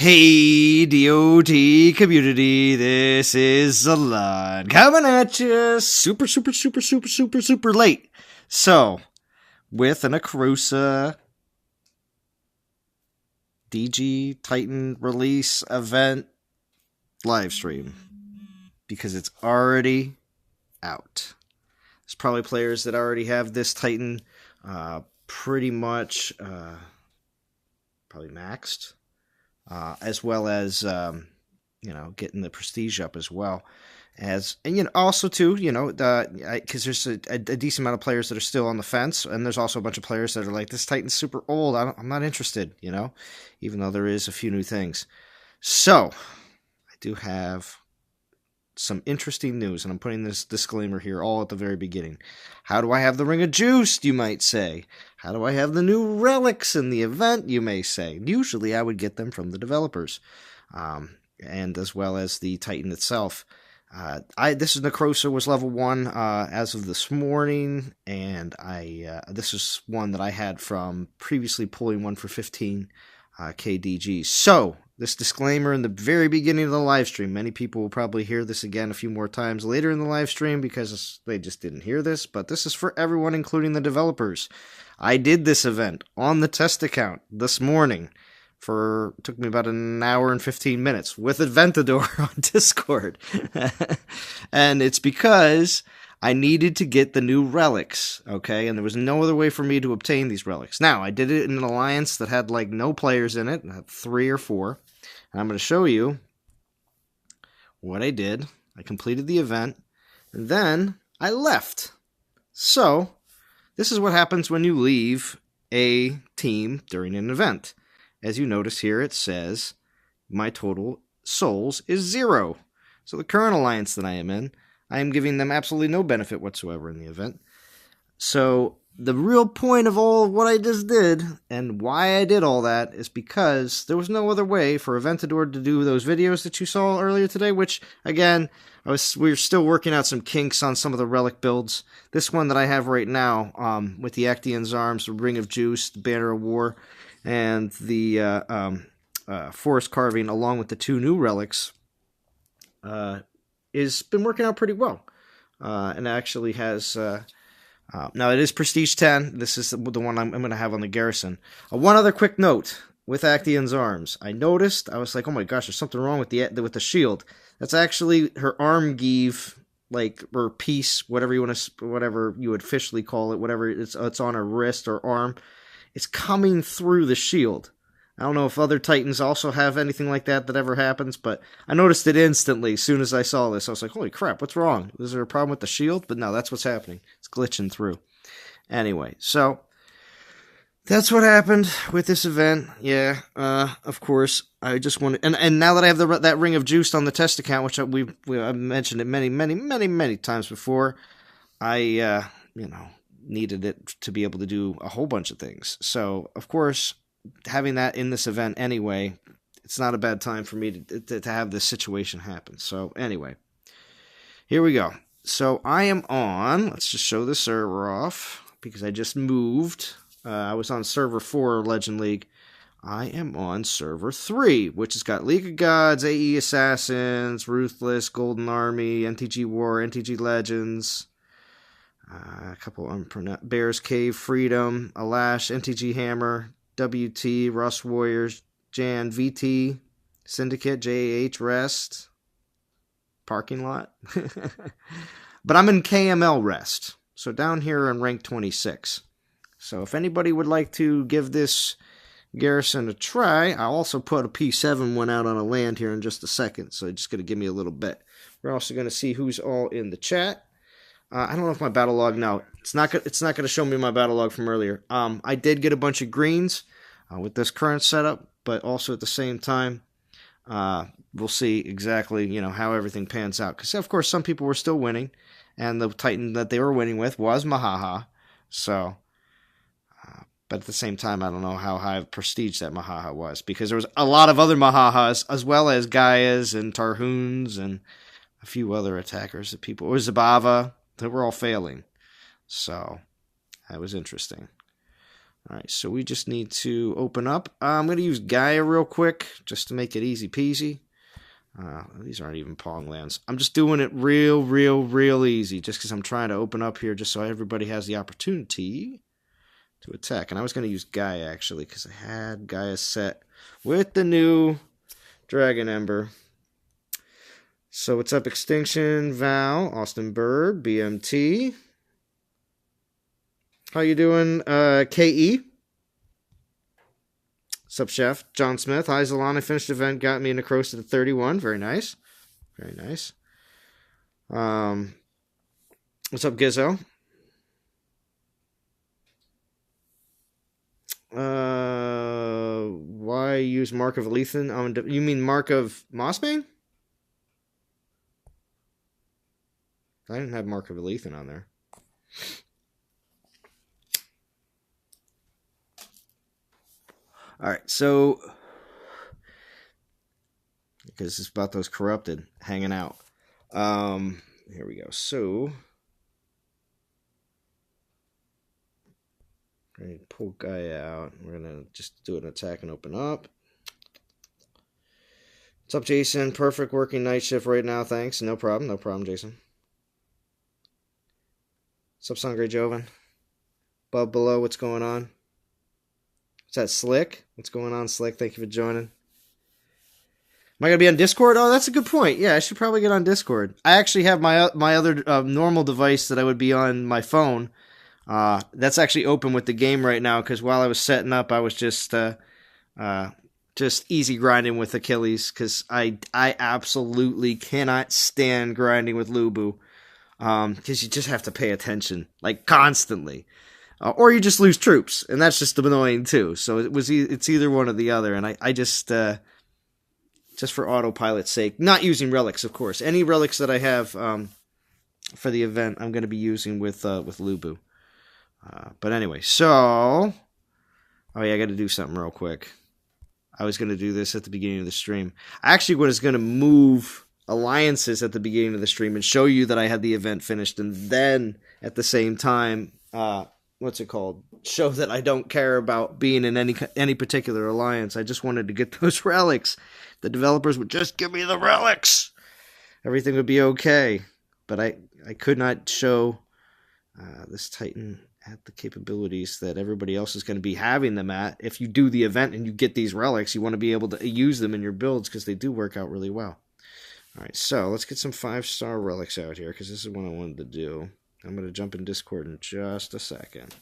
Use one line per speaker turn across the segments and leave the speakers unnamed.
Hey, DOT community, this is Zalon coming at you super late. So, with a Necrosa DG Titan release event live stream, because it's already out. There's probably players that already have this Titan pretty much probably maxed. As well as getting the prestige up as well, and also too because there's a decent amount of players that are still on the fence, and there's also a bunch of players that are like, this Titan's super old, I'm not interested, even though there is a few new things. So I do have some interesting news, and I'm putting this disclaimer here all at the very beginning. How do I have the Ring of Juice, you might say? How do I have the new relics in the event, you may say? Usually I would get them from the developers, and as well as the Titan itself. This is Necrosa was level 1 as of this morning, and this is one that I had from previously pulling one for 15 KDG. So, this disclaimer in the very beginning of the live stream. Many people will probably hear this again a few more times later in the live stream because they just didn't hear this, but this is for everyone, including the developers. I did this event on the test account this morning. Took me about an hour and 15 minutes with Aventador on Discord. And it's because I needed to get the new relics, okay? And there was no other way for me to obtain these relics. Now, I did it in an alliance that had like no players in it, 3 or 4. And I'm going to show you what I did. I completed the event, and then I left. So, this is what happens when you leave a team during an event. As you notice here, it says my total souls is 0. So the current alliance that I am in, I am giving them absolutely no benefit whatsoever in the event. So the real point of all of what I just did, and why I did all that, is because there was no other way for Aventador to do those videos that you saw earlier today, which, again, we were still working out some kinks on some of the relic builds. This one that I have right now, with the Actaeon's Arms, the Ring of Juice, the Banner of War, and the Forest Carving, along with the 2 new relics, has been working out pretty well. And actually has... now, it is Prestige 10. This is the one I'm going to have on the Garrison. One other quick note with Actaeon's Arms. I noticed, I was like, oh my gosh, there's something wrong with the shield. That's actually her arm give, or piece, whatever you would officially call it, whatever it's on her wrist or arm. It's coming through the shield. I don't know if other Titans also have anything like that ever happens, but I noticed it instantly as soon as I saw this. I was like, holy crap, what's wrong? Is there a problem with the shield? But no, that's what's happening. It's glitching through. Anyway, so that's what happened with this event. Yeah, of course, I just wanted... And now that I have that Ring of Juice on the test account, which I've mentioned it many times before, I, needed it to be able to do a whole bunch of things. So, of course... having that in this event anyway, it's not a bad time for me to have this situation happen. So anyway, here we go. So I am on, let's just show the server off, because I just moved. I was on server 4 Legend League. I am on server 3, which has got League of Gods, AE Assassins, Ruthless, Golden Army, NTG War, NTG Legends, a couple unpronounced, Bears Cave, Freedom, Alash, NTG Hammer, WT, Rust Warriors, Jan, VT, Syndicate, JAH, Rest, Parking Lot. But I'm in KML Rest, so down here in rank 26. So if anybody would like to give this Garrison a try, I'll also put a P7 one out on a land here in just a second, so just going to give me a little bit. We're also going to see who's all in the chat. I don't know if my battle log... No, it's not going to show me my battle log from earlier. I did get a bunch of greens with this current setup, but also at the same time, we'll see exactly, how everything pans out. Because, of course, some people were still winning, and the Titan that they were winning with was Mahaha. So, but at the same time, I don't know how high of prestige that Mahaha was, because there was a lot of other Mahahas, as well as Gaias and Tarhoons and a few other attackers that people... Or Zabava... They were all failing. So, that was interesting. All right, so we just need to open up. I'm going to use Gaia real quick just to make it easy peasy. These aren't even Pong lands. I'm just doing it real easy just because I'm trying to open up here just so everybody has the opportunity to attack. And I was going to use Gaia, actually, because I had Gaia set with the new Dragon Ember. So what's up, Extinction, Val, Austin Bird, BMT. How you doing, KE? Sup, Chef? John Smith. Hi, Zalon. I finished the event. Got me a Necrosa to 31. Very nice. Very nice. What's up, Gizzo? Why use Mark of Alethan? You mean Mark of Mossbane? I didn't have Mark of Alethan on there. All right, so because it's about those corrupted hanging out. Here we go. So we're gonna pull Guy out. We're gonna just do an attack and open up. What's up, Jason? Perfect working night shift right now. Thanks. No problem, Jason. What's up, Sangre Joven? Above, below, what's going on? Is that Slick? What's going on, Slick? Thank you for joining. Am I going to be on Discord? Oh, that's a good point. Yeah, I should probably get on Discord. I actually have my other normal device that I would be on my phone. That's actually open with the game right now because while I was setting up, I was just easy grinding with Achilles because I absolutely cannot stand grinding with Lubu because you just have to pay attention, like, constantly. Or you just lose troops, and that's just annoying too. So it's either one or the other, and I just for autopilot's sake, not using relics, of course. Any relics that I have for the event, I'm going to be using with Lubu. But anyway, so oh yeah, I got to do something real quick. I was going to do this at the beginning of the stream. I actually was going to move alliances at the beginning of the stream and show you that I had the event finished, and then at the same time, what's it called? Show that I don't care about being in any particular alliance. I just wanted to get those relics. The developers would just give me the relics. Everything would be okay. But I could not show this Titan at the capabilities that everybody else is going to be having them at. If you do the event and you get these relics, you want to be able to use them in your builds because they do work out really well. All right, so let's get some 5-star relics out here because this is what I wanted to do. I'm going to jump in Discord in just a second.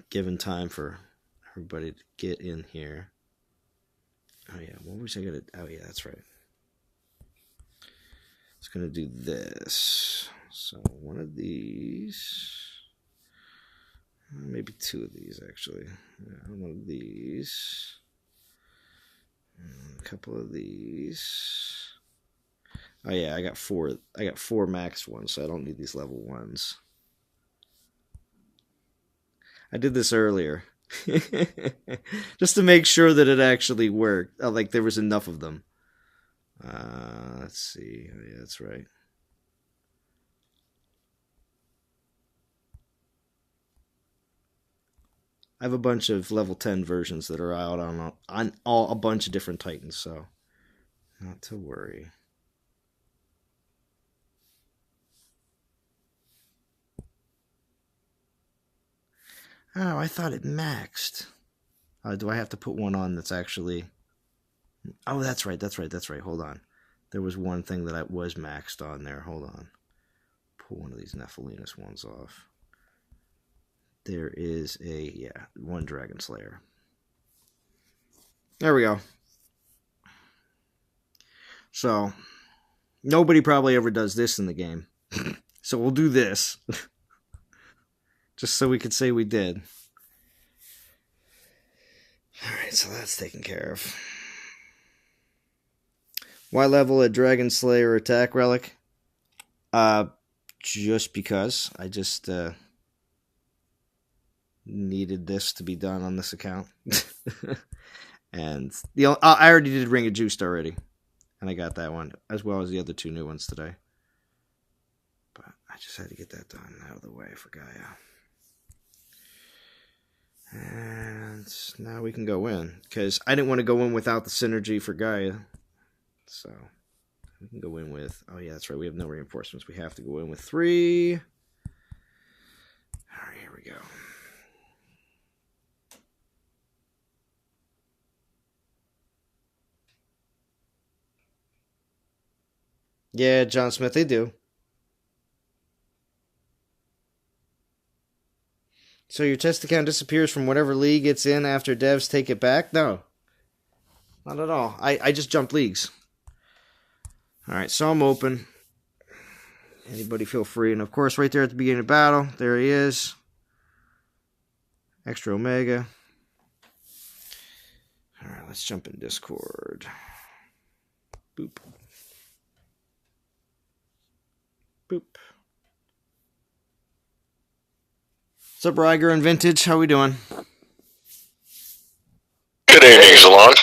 Given time for everybody to get in here. Oh, yeah. What was I going to... Oh, yeah, that's right. It's going to do this. So, one of these... Maybe two of these, actually. Yeah, one of these. A couple of these... Oh yeah, I got four max ones, so I don't need these level ones. I did this earlier. Just to make sure that it actually worked. Like there was enough of them. Let's see. Oh yeah, that's right. I have a bunch of level 10 versions that are out on a bunch of different Titans, so not to worry. Oh, I thought it maxed. Do I have to put one on that's actually... Oh, that's right. Hold on. There was one thing that I was maxed on there. Hold on. Pull one of these Nephilinus ones off. There is one Dragon Slayer. There we go. So, nobody probably ever does this in the game. So we'll do this. Just so we could say we did. Alright, so that's taken care of. Why level a Dragon Slayer attack relic? Just because. I just needed this to be done on this account. And I already did Ring of Juiced already. And I got that one, as well as the other two new ones today. But I just had to get that done out of the way for Gaia. And now we can go in, because I didn't want to go in without the synergy for Gaia. So we can go in with, oh yeah, that's right, we have no reinforcements. We have to go in with 3. All right, here we go. Yeah, John Smith, they do. So your test account disappears from whatever league it's in after devs take it back? No. Not at all. I just jumped leagues. Alright, so I'm open. Anybody feel free. And of course, right there at the beginning of battle, there he is. Extra Omega. Alright, let's jump in Discord. Boop. Boop. What's up, Riger and Vintage? How we doing?
Good evening, Zalon.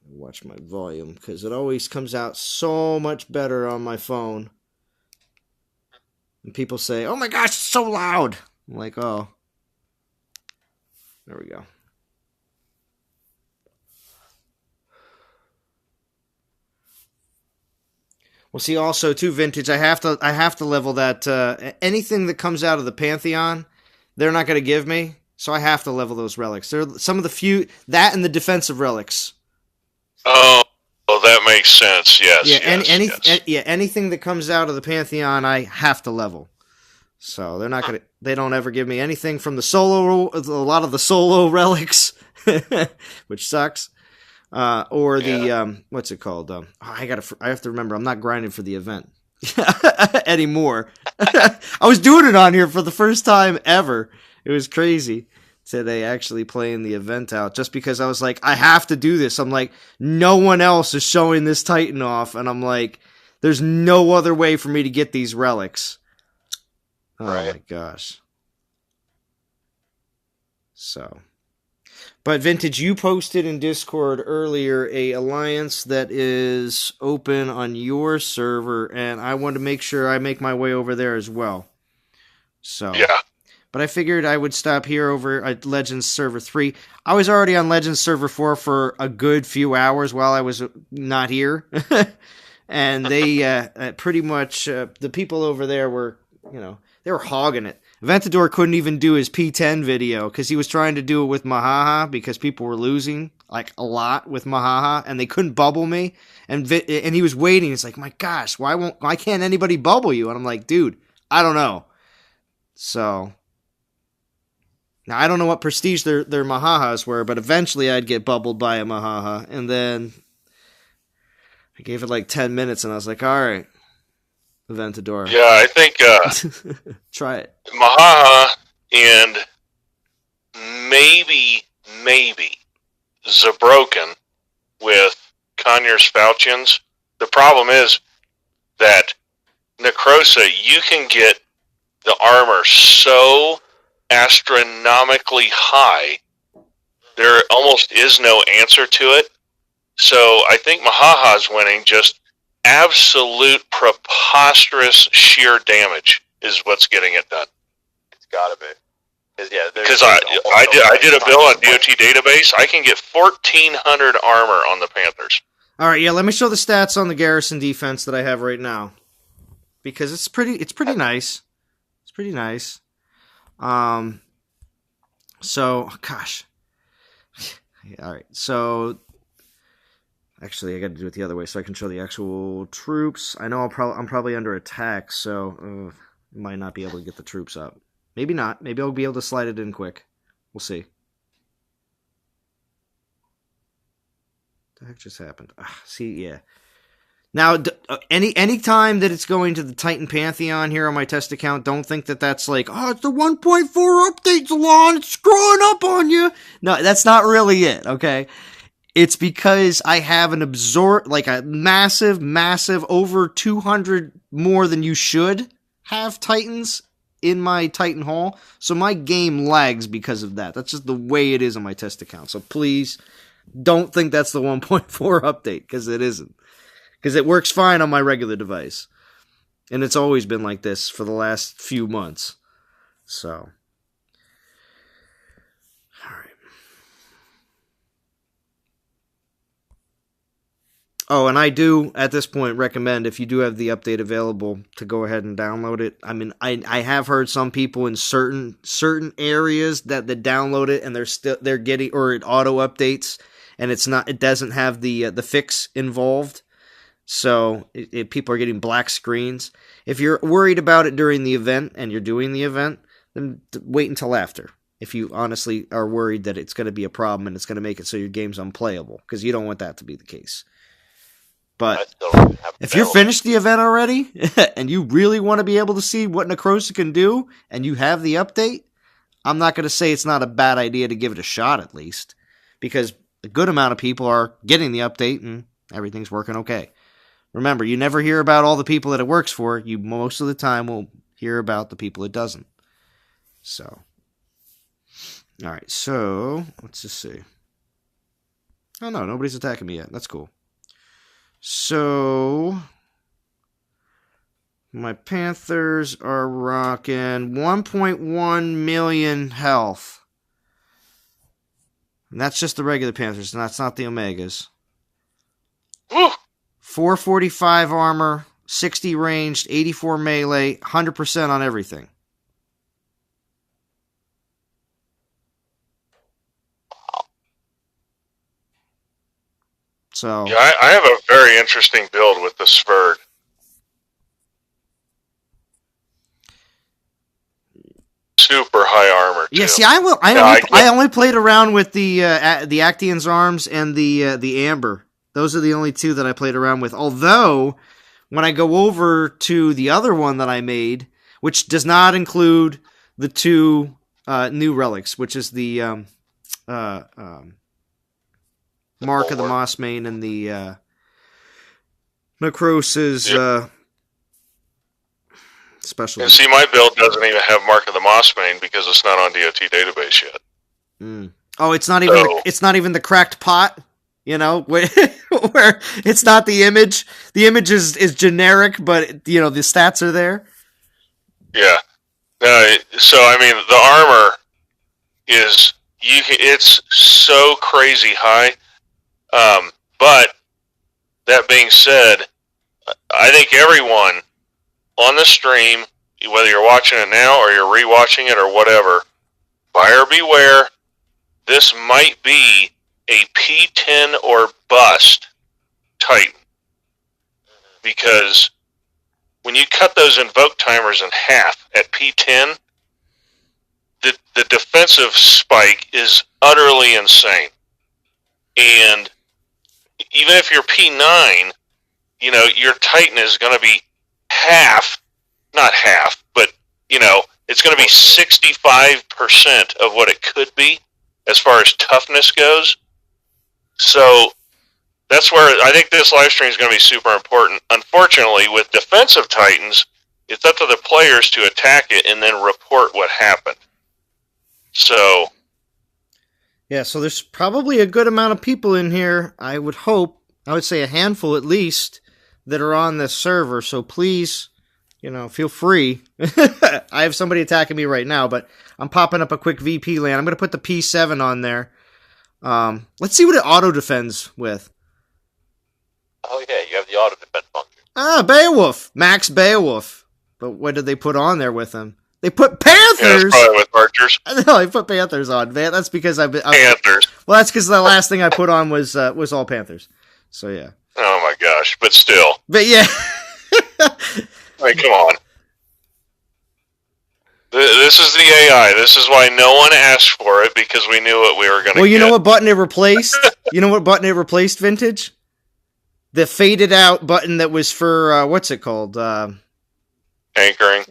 Watch my volume, because it always comes out so much better on my phone. And people say, oh my gosh, it's so loud. I'm like, oh. There we go. Well, see, also too, Vintage. I have to level that. Anything that comes out of the Pantheon, they're not going to give me, so I have to level those relics. They're some of the few that and the defensive relics.
Oh, well, that makes sense. Yes.
Yeah.
Yes.
Anything that comes out of the Pantheon, I have to level. So they're not going to. They don't ever give me anything from the solo. A lot of the solo relics, which sucks. Or the what's it called? I have to remember. I'm not grinding for the event anymore. I was doing it on here for the first time ever. It was crazy today, actually playing the event out, just because I was like, I have to do this. I'm like, no one else is showing this Titan off, and I'm like, there's no other way for me to get these relics. Oh my gosh. So. But Vintage, you posted in Discord earlier a alliance that is open on your server, and I want to make sure I make my way over there as well. So,
yeah.
But I figured I would stop here over at Legends Server 3. I was already on Legends Server 4 for a good few hours while I was not here. And they pretty much, the people over there were, they were hogging it. Ventador couldn't even do his P10 video because he was trying to do it with Mahaha because people were losing like a lot with Mahaha and they couldn't bubble me. And he was waiting. It's like, my gosh, why can't anybody bubble you? And I'm like, dude, I don't know. So now I don't know what prestige their Mahahas were, but eventually I'd get bubbled by a Mahaha. And then I gave it like 10 minutes and I was like, all right. Ventador.
Yeah, I think
try it.
Mahaha and maybe Zabroken with Conyers Falchions. The problem is that Necrosa, you can get the armor so astronomically high, there almost is no answer to it. So I think Mahaha's winning just absolute preposterous sheer damage is what's getting it done.
It's gotta be.
Because I did a bill on DOT database. I can get 1,400 armor on the Panthers.
All right, yeah. Let me show the stats on the Garrison defense that I have right now, because it's pretty nice. It's pretty nice. So gosh. All right. So actually, I got to do it the other way so I can show the actual troops. I know I'm probably under attack, so might not be able to get the troops up. Maybe not. Maybe I'll be able to slide it in quick. We'll see. What the heck just happened? See, yeah. Now, any time that it's going to the Titan Pantheon here on my test account, don't think that that's like, oh, it's the 1.4 update, Zalon, it's screwing up on you. No, that's not really it, okay? It's because I have a massive, over 200 more than you should have Titans in my Titan Hall. So my game lags because of that. That's just the way it is on my test account. So please don't think that's the 1.4 update, because it isn't. Because it works fine on my regular device. And it's always been like this for the last few months. So. Oh, and I do, at this point, recommend, if you do have the update available, to go ahead and download it. I mean, I have heard some people in certain areas that they download it and they're getting, or it auto updates, and it doesn't have the fix involved. So people are getting black screens. If you're worried about it during the event and you're doing the event, then wait until after. If you honestly are worried that it's going to be a problem and it's going to make it so your game's unplayable, because you don't want that to be the case. But if you're finished the event already and you really want to be able to see what Necrosa can do and you have the update, I'm not going to say it's not a bad idea to give it a shot at least, because a good amount of people are getting the update and everything's working okay. Remember, you never hear about all the people that it works for. You most of the time will hear about the people it doesn't. So, all right, so let's just see. Oh no, nobody's attacking me yet. That's cool. So, my Panthers are rocking 1.1 million health. And that's just the regular Panthers, and that's not the Omegas.
Woo!
445 armor, 60 ranged, 84 melee, 100% on everything. So
yeah, I have a very interesting build with the Sverd. Super high armor, too.
yeah, see, I only played around with the Actian's arms and the Amber. Those are the only two that I played around with. Although, when I go over to the other one that I made, which does not include the two new relics, which is the Mark of the Mossmane and the Necrosa's special.
And see, my build doesn't even have Mark of the Mossmane because it's not on DOT database yet.
Mm. Oh, it's not even it's not even the cracked pot, you know, where it's not the image. The image is generic, but you know the stats are there.
Yeah. So I mean, the armor is it's so crazy high. But that being said, I think everyone on the stream, whether you're watching it now or you're rewatching it or whatever, buyer beware. This might be a P10 or bust Titan, because when you cut those invoke timers in half at P10, the defensive spike is utterly insane. And even if you're P9, you know, your Titan is going to be not half, but, you know, it's going to be 65% of what it could be as far as toughness goes. So that's where I think this live stream is going to be super important. Unfortunately, with defensive Titans, it's up to the players to attack it and then report what happened. So
yeah, so there's probably a good amount of people in here, I would hope, I would say a handful at least, that are on this server, so please, you know, feel free. I have somebody attacking me right now, but I'm popping up a quick VP land. I'm going to put the P7 on there. Let's see what it auto-defends with.
Oh yeah, you have the auto-defense function.
Ah, Beowulf! Max Beowulf. But what did they put on there with him? They put Panthers!
yeah, it's probably with archers.
No, I put Panthers on, man. That's because
Panthers.
Well, that's because the last thing I put on was all Panthers. So yeah.
Oh my gosh, but still.
But yeah.
I mean, come on. This is the AI. This is why no one asked for it, because we knew what we were going to get.
Well, you know what button it replaced? You know what button it replaced, Vintage? The faded out button that was for, what's it called?
Anchoring.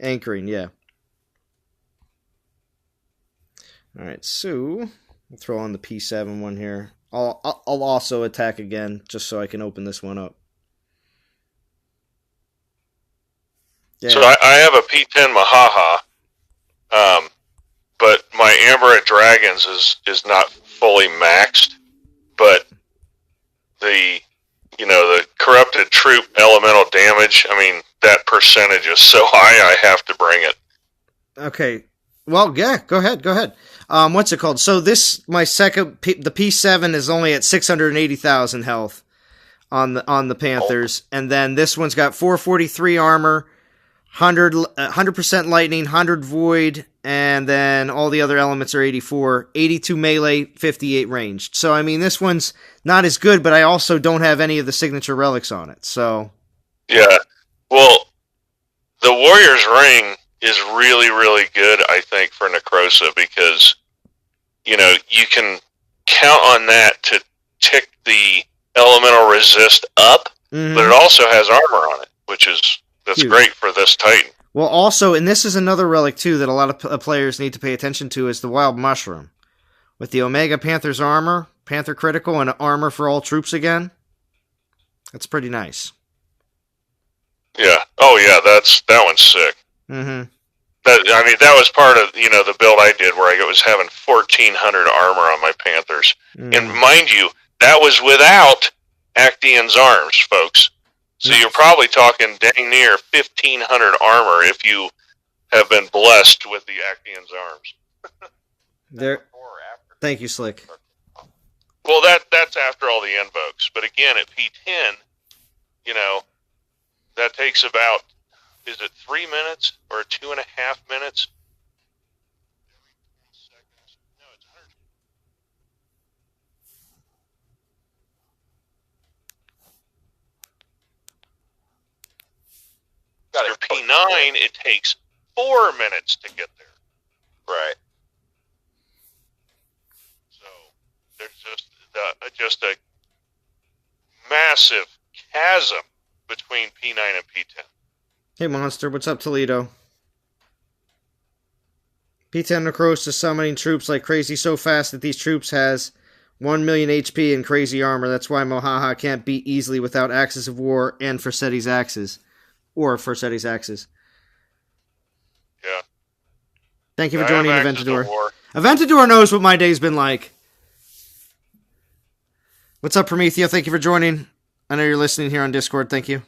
Anchoring, yeah. Alright, so I'll throw on the P7 one here. I'll also attack again, just so I can open this one up. Yeah.
So I have a P10 Mahaha, but my Amber at Dragons is not fully maxed, but the corrupted troop elemental damage, I mean, that percentage is so high I have to bring it.
Okay. Well, yeah, go ahead. What's it called? So the P7 is only at 680,000 health. on the Panthers, and then this one's got 443 armor, 100% lightning, 100 void, and then all the other elements are 84, 82 melee, 58 ranged. So I mean, this one's not as good, but I also don't have any of the signature relics on it. So
yeah, well, the Warrior's Ring is really, really good, I think, for Necrosa because, you know, you can count on that to tick the elemental resist up, but it also has armor on it, that's
huge.
Great for this Titan.
Well, also, and this is another relic too that a lot of players need to pay attention to, is the Wild Mushroom. With the Omega Panther's armor, Panther critical, and armor for all troops again. That's pretty nice.
Yeah. Oh, yeah. That one's sick.
Mm-hmm.
That was part of the build I did where I was having 1,400 armor on my Panthers, and mind you, that was without Actaeon's arms, folks. So you're probably talking dang near 1,500 armor if you have been blessed with the Actaeon's arms.
Thank you, Slick.
Well, that's after all the invokes, but again at P10, that takes about, is it 3 minutes or 2.5 minutes? No, it's 100. Your P9, it takes 4 minutes to get there.
Right.
So there's just a massive chasm between P9 and P10.
Hey, Monster, what's up, Toledo? P10 Necrosa summoning troops like crazy so fast that these troops has 1 million HP and crazy armor. That's why Mohaha can't beat easily without Axes of War and Forseti's Axes. Or Forseti's Axes.
Yeah.
Thank you for joining Aventador.
War.
Aventador knows what my day's been like. What's up, Promethea? Thank you for joining. I know you're listening here on Discord. Thank you.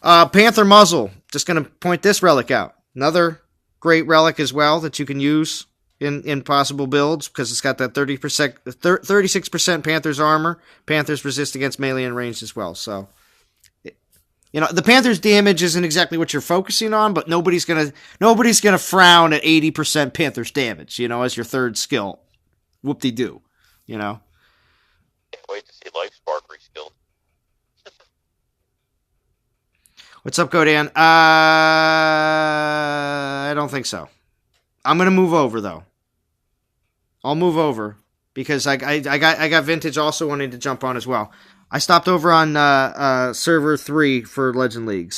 Panther Muzzle. Just going to point this relic out. Another great relic as well that you can use in possible builds because it's got that 36% Panther's armor. Panthers resist against melee and ranged as well. So, the Panther's damage isn't exactly what you're focusing on, but nobody's gonna frown at 80% Panther's damage. As your third skill. Whoop-de-doo.
Can't wait to see Life Spark reskilled.
What's up, Godan? I don't think so. I'm gonna move over though. I'll move over because I got Vintage also wanting to jump on as well. I stopped over on server 3 for Legend League,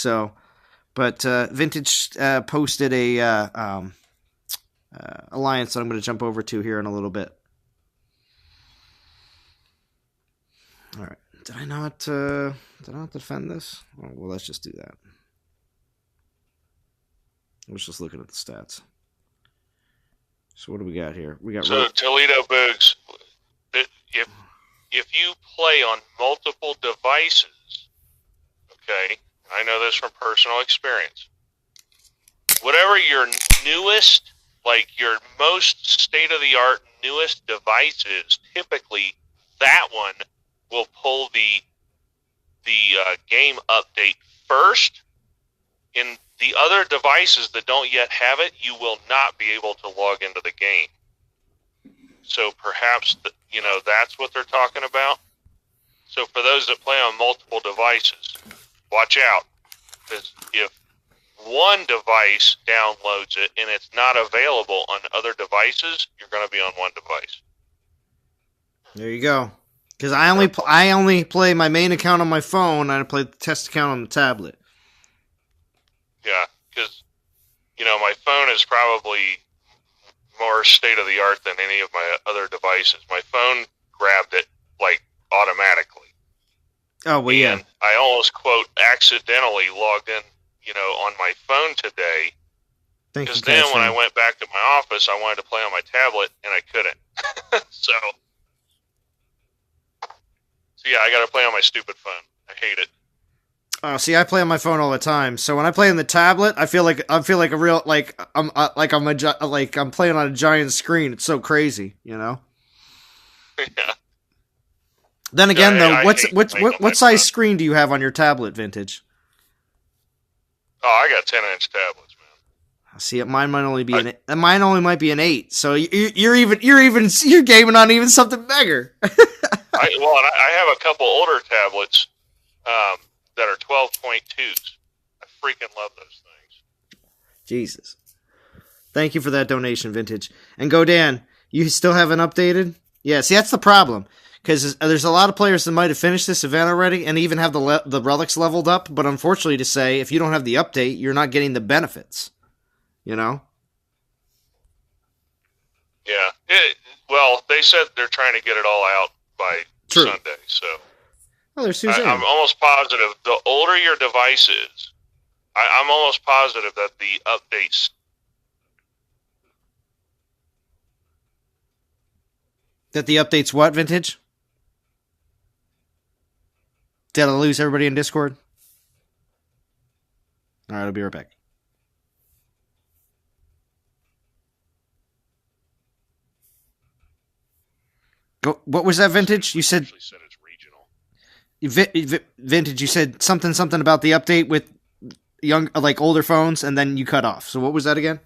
but Vintage posted a alliance that I'm going to jump over to here in a little bit. All right. Did I not defend this? Oh, well, let's just do that. I was just looking at the stats. So what do we got here? We got
Toledo Boogs. If you play on multiple devices, okay, I know this from personal experience. Whatever your newest, like your most state-of-the-art newest device is, typically that one will pull the game update first. In the other devices that don't yet have it, you will not be able to log into the game. So perhaps, that's what they're talking about. So for those that play on multiple devices, watch out. Because if one device downloads it and it's not available on other devices, you're going to be on one device.
There you go. Because I only play my main account on my phone, and I play the test account on the tablet.
Yeah, because, my phone is probably more state-of-the-art than any of my other devices. My phone grabbed it, automatically.
Oh, well, yeah.
And I almost, quote, accidentally logged in, on my phone today. Because then when I went back to my office, I wanted to play on my tablet, and I couldn't. So yeah, I got to play on my stupid phone. I hate it.
See, I play on my phone all the time. So when I play on the tablet, I feel like a real I'm playing on a giant screen. It's so crazy,
Yeah.
Then again,
Yeah,
though,
I hate playing on
what
my
size
phone.
screen do you have on your tablet, Vintage?
Oh, I got 10-inch tablets, man.
See, mine might only be mine only might be an 8. So you're gaming on even something bigger.
I have a couple older tablets that are 12.2s. I freaking love those things.
Jesus. Thank you for that donation, Vintage. And Godan, you still haven't updated? Yeah, see, that's the problem. Because there's a lot of players that might have finished this event already and even have the relics leveled up. But unfortunately to say, if you don't have the update, you're not getting the benefits. You know?
Yeah. Well, they said they're trying to get it all out by
True.
Sunday. So
Oh, there's Suzanne.
I'm almost positive the older your device is, I'm almost positive that the updates.
That the update's what, Vintage? Did I lose everybody in Discord? Alright, I'll be right back. What was that, Vintage? You said
Actually said it's regional.
Vintage. You said something about the update with older phones, and then you cut off. So what was that again?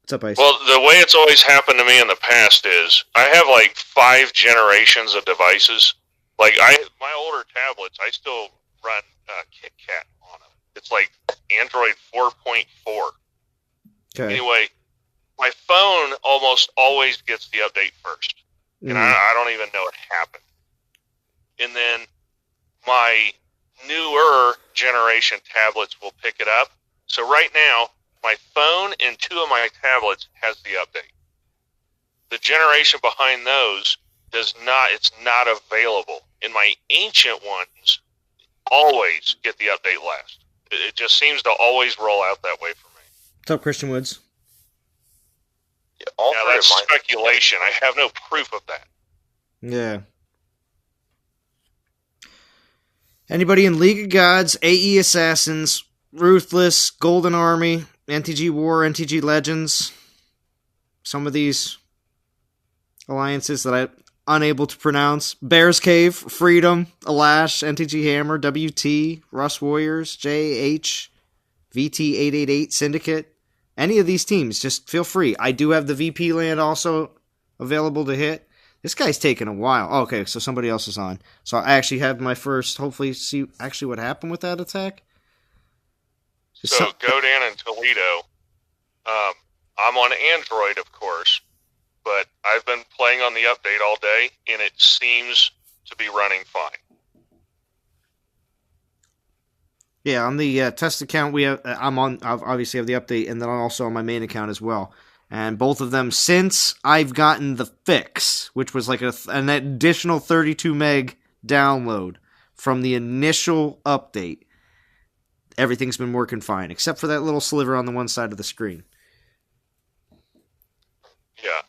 What's up, Ice?
Well, the way it's always happened to me in the past is I have like 5 generations of devices. Like my older tablets, I still run KitKat on them. It's like Android 4.4.
Okay.
Anyway, my phone almost always gets the update first. And I don't even know it happened. And then my newer generation tablets will pick it up. So right now, my phone and 2 of my tablets has the update. The generation behind those it's not available. And my ancient ones always get the update last. It just seems to always roll out that way for me.
What's up, Christian Woods?
All
Yeah,
three
that's
of mine.
speculation. I have no proof of that.
Yeah. Anybody in League of Gods, AE Assassins, Ruthless, Golden Army, NTG War, NTG Legends? Some of these alliances that I'm unable to pronounce. Bear's Cave, Freedom, Alash, NTG Hammer, WT, Rust Warriors, JH, VT888, Syndicate. Any of these teams, just feel free. I do have the VP land also available to hit. This guy's taking a while. Oh, okay, so somebody else is on. So I actually had my first, hopefully see actually what happened with that attack.
So Godan and Toledo, I'm on Android, of course, but I've been playing on the update all day, and it seems to be running fine.
Yeah, on the test account, I'm on. I obviously have the update, and then also on my main account as well. And both of them, since I've gotten the fix, which was like an additional 32 meg download from the initial update, everything's been working fine, except for that little sliver on the one side of the screen.
Yeah.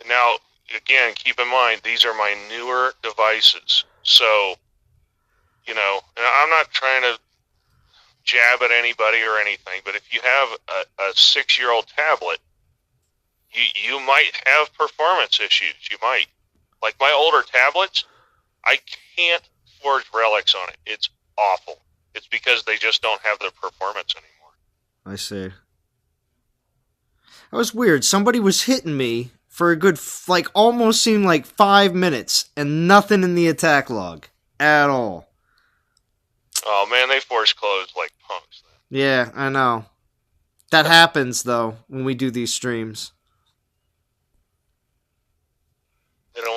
Now, again, keep in mind, these are my newer devices. So, and I'm not trying to jab at anybody or anything, but if you have a 6-year-old tablet, you might have performance issues. You might. Like my older tablets, I can't forge relics on it. It's awful. It's because they just don't have the performance anymore.
I see. That was weird. Somebody was hitting me for a good, almost seemed like 5 minutes, and nothing in the attack log at all.
Oh man, they force close like punks. Then.
Yeah, I know. That happens though when we do these streams.
They don't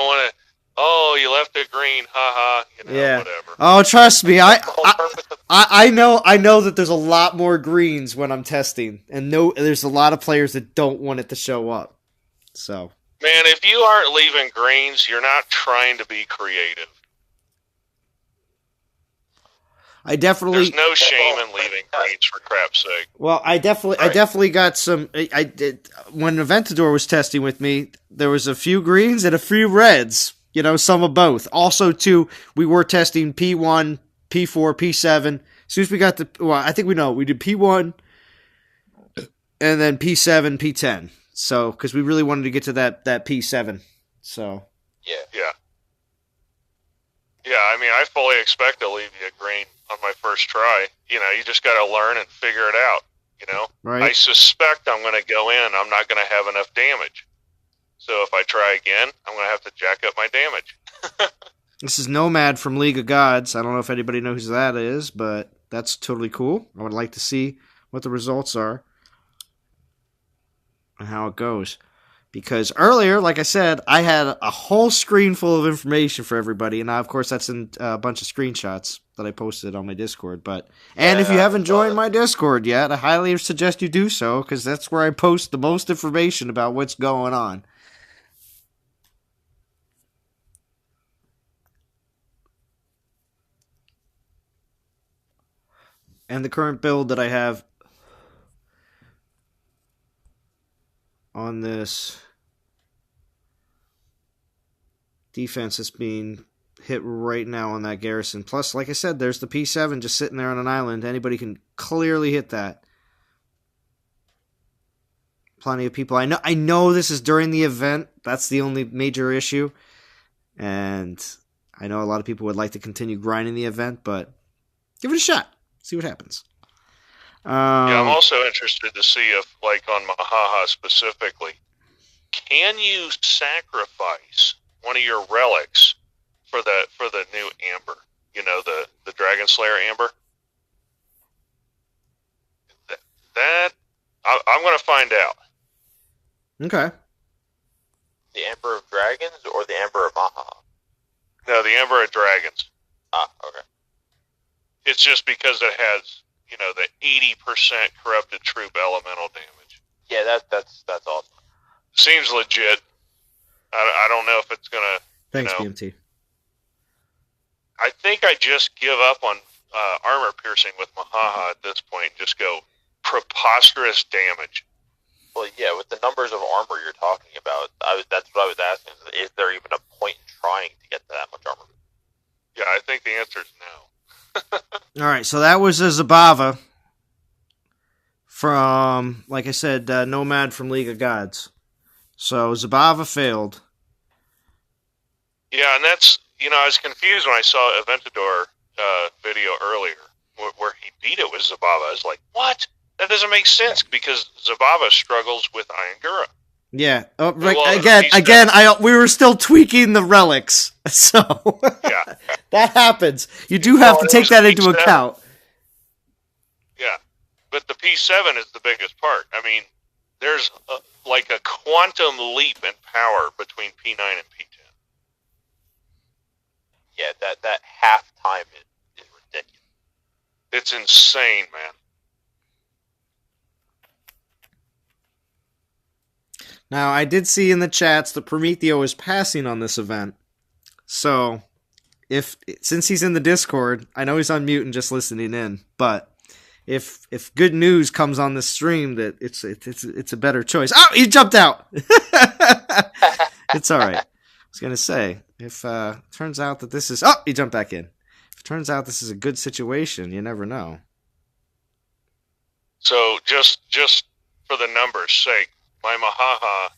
want to. Oh, you left it green, haha.
Yeah.
Whatever.
Oh, trust me,
The whole purpose of
I know that there's a lot more greens when I'm testing, and there's a lot of players that don't want it to show up. So,
Man, if you aren't leaving greens, you're not trying to be creative.
I definitely.
There's no shame in leaving greens, for crap's sake.
Well, I definitely got some. I did when Aventador was testing with me. There was a few greens and a few reds. Some of both. Also, too, we were testing P1, P4, P7. As soon as we got I think we did P1 and then P7, P10. So, because we really wanted to get to that P7. So.
yeah.
Yeah. Yeah, I mean, I fully expect Olivia Green on my first try. You know, you just got to learn and figure it out. You know,
Right.
I suspect I'm going to go in. I'm not going to have enough damage. So if I try again, I'm going to have to jack up my damage.
This is Nomad from League of Gods. I don't know if anybody knows who that is, but that's totally cool. I would like to see what the results are and how it goes. Because earlier, like I said, I had a whole screen full of information for everybody, and now, of course, that's in a bunch of screenshots that I posted on my Discord. And if you haven't joined my Discord yet, I highly suggest you do so, because that's where I post the most information about what's going on. And the current build that I have on this defense that's being hit right now on that garrison. Plus, like I said, there's the P7 just sitting there on an island. Anybody can clearly hit that. Plenty of people. I know this is during the event. That's the only major issue. And I know a lot of people would like to continue grinding the event, but give it a shot. See what happens.
Yeah, I'm also interested to see if, like on Mahaha specifically, can you sacrifice one of your relics for the new amber? You know, the Dragon Slayer amber. That I'm going to find out.
Okay.
The Amber of Dragons or the Amber of Maha?
No, the Amber of Dragons.
Ah, okay.
It's just because it has, you know, the 80% corrupted troop elemental damage.
Yeah, that's awesome.
Seems legit. I don't know if it's gonna.
Thanks, BMT.
I think I just give up on armor piercing with Mahaha at this point and just go preposterous damage.
Well, yeah, with the numbers of armor you're talking about, that's what I was asking. Is there even a point in trying to get to that much armor?
Yeah, I think the answer is no.
All right, so that was a Zabava from, like I said, Nomad from League of Gods. So Zabava failed.
Yeah, and that's, you know, I was confused when I saw Aventador video earlier where he beat it with Zabava. I was like, what? That doesn't make sense because Zabava struggles with Ayangura.
Yeah. Oh, right.
Well,
again, we were still tweaking the relics, so
yeah,
that happens. You do have to take that into account.
Yeah, but the P7 is the biggest part. I mean, there's like a quantum leap in power between P9 and P10.
Yeah, that half time is ridiculous.
It's insane, man.
Now, I did see in the chats that Prometheo is passing on this event. So, since he's in the Discord, I know he's on mute and just listening in, but if good news comes on the stream that it's a better choice. Oh, he jumped out. It's all right. I was going to say, if turns out that this is... Oh, he jumped back in. If it turns out this is a good situation, you never know.
So, just for the numbers' sake, my Mahaha,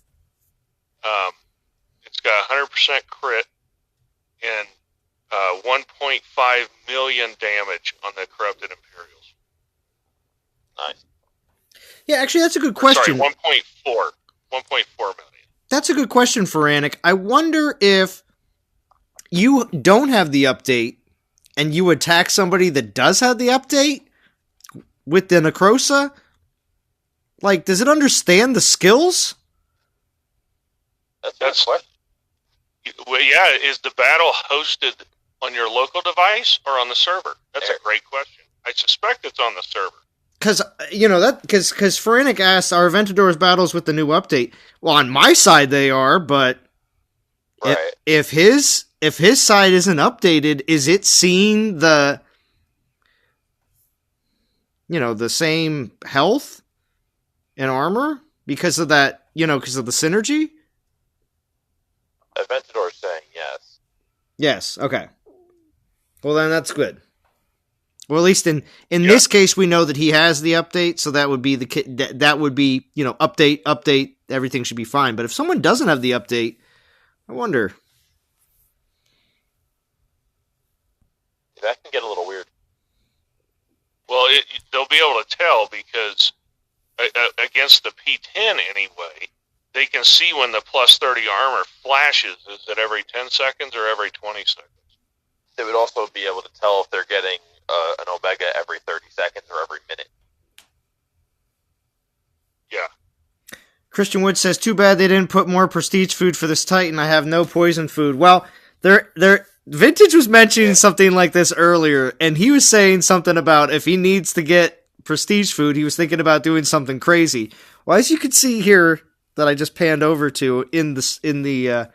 it's got 100% crit and 1.5 million damage on the Corrupted Imperials.
Nice.
Yeah, actually, that's a good question.
Sorry, 1.4 million.
That's a good question for Anik. I wonder if you don't have the update and you attack somebody that does have the update with the Necrosa. Like, does it understand the skills?
That's a good question.
Well, yeah, is the battle hosted on your local device or on the server? That's a great question. I suspect it's on the server.
Because, you know, because Ferenic asked, are Aventador's battles with the new update? Well, on my side they are, but
right.
if his side isn't updated, is it seeing the, you know, the same health and armor because of that, you know, because of the synergy?
Aventador's saying yes.
Yes, okay. Well, then that's good. Well, at least in this case, we know that he has the update, so that would be that would be, you know, update, everything should be fine. But if someone doesn't have the update, I wonder.
That can get a little weird.
Well, they'll be able to tell because against the P10 anyway, they can see when the plus 30 armor flashes. Is it every 10 seconds or every 20 seconds?
They would also be able to tell if they're getting an Omega every 30 seconds or every minute.
Yeah.
Christian Wood says, too bad they didn't put more prestige food for this Titan. I have no poison food. Well, Vintage was mentioning something like this earlier, and he was saying something about if he needs to get prestige food, he was thinking about doing something crazy. Well, as you can see here that I just panned over to in the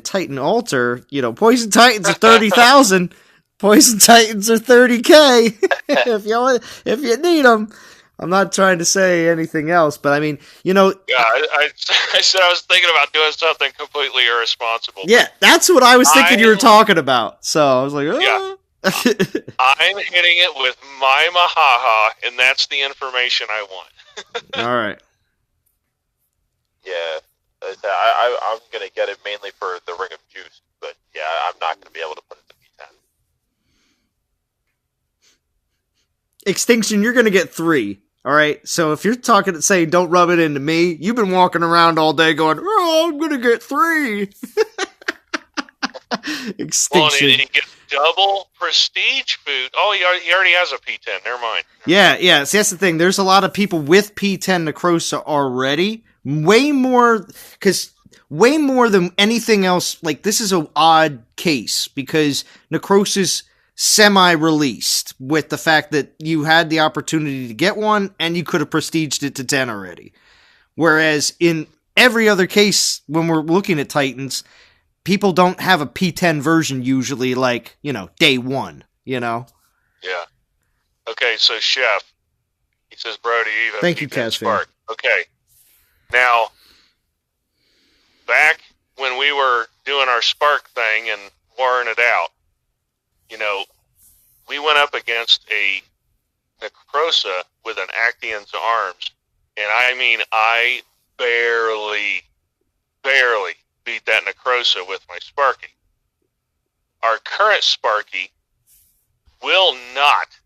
Titan altar, Poison Titans are 30,000. Poison Titans are 30K if you need them. I'm not trying to say anything else, but I mean,
Yeah, I said I was thinking about doing something completely irresponsible.
Yeah, that's what I was thinking you were talking about. So I was like,
yeah. I'm hitting it with my Mahaha, and that's the information I want.
All right.
Yeah. I'm going to get it mainly for the Ring of Juice, but yeah, I'm not going to be able to put it to P10.
Extinction, you're going to get 3. All right, so if you're saying don't rub it into me, you've been walking around all day going, oh, I'm going to get 3. Extinction.
Well, and he gets double prestige food. Oh, he already has a P10. Never mind.
Yeah. See, that's the thing. There's a lot of people with P10 Necrosa already. Way more than anything else. Like, this is an odd case because Necrosa's semi-released with the fact that you had the opportunity to get one and you could have prestiged it to 10 already. Whereas in every other case, when we're looking at Titans, people don't have a P10 version usually like, day one,
Yeah. Okay, so Chef, he says, Brody, you have
Thank you,
P10
Kaz
Spark. Okay. Now, back when we were doing our Spark thing and warring it out, we went up against a Necrosa with an Actian's arms, and I mean, I barely beat that Necrosa with my Sparky. Our current Sparky will not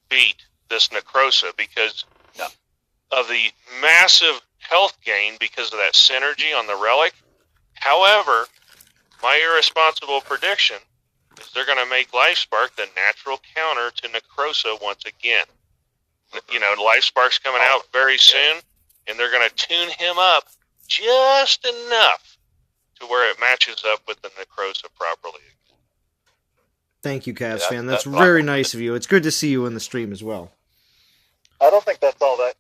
beat this Necrosa because of the massive health gain because of that synergy on the relic. However, my irresponsible prediction is they're going to make Life Spark the natural counter to Necrosa once again. Life Spark's coming out very soon, and they're going to tune him up just enough to where it matches up with the Necrosa properly.
Thank you, Cavs fan. That's very nice of you. It's good to see you in the stream as well.
I don't think that's all that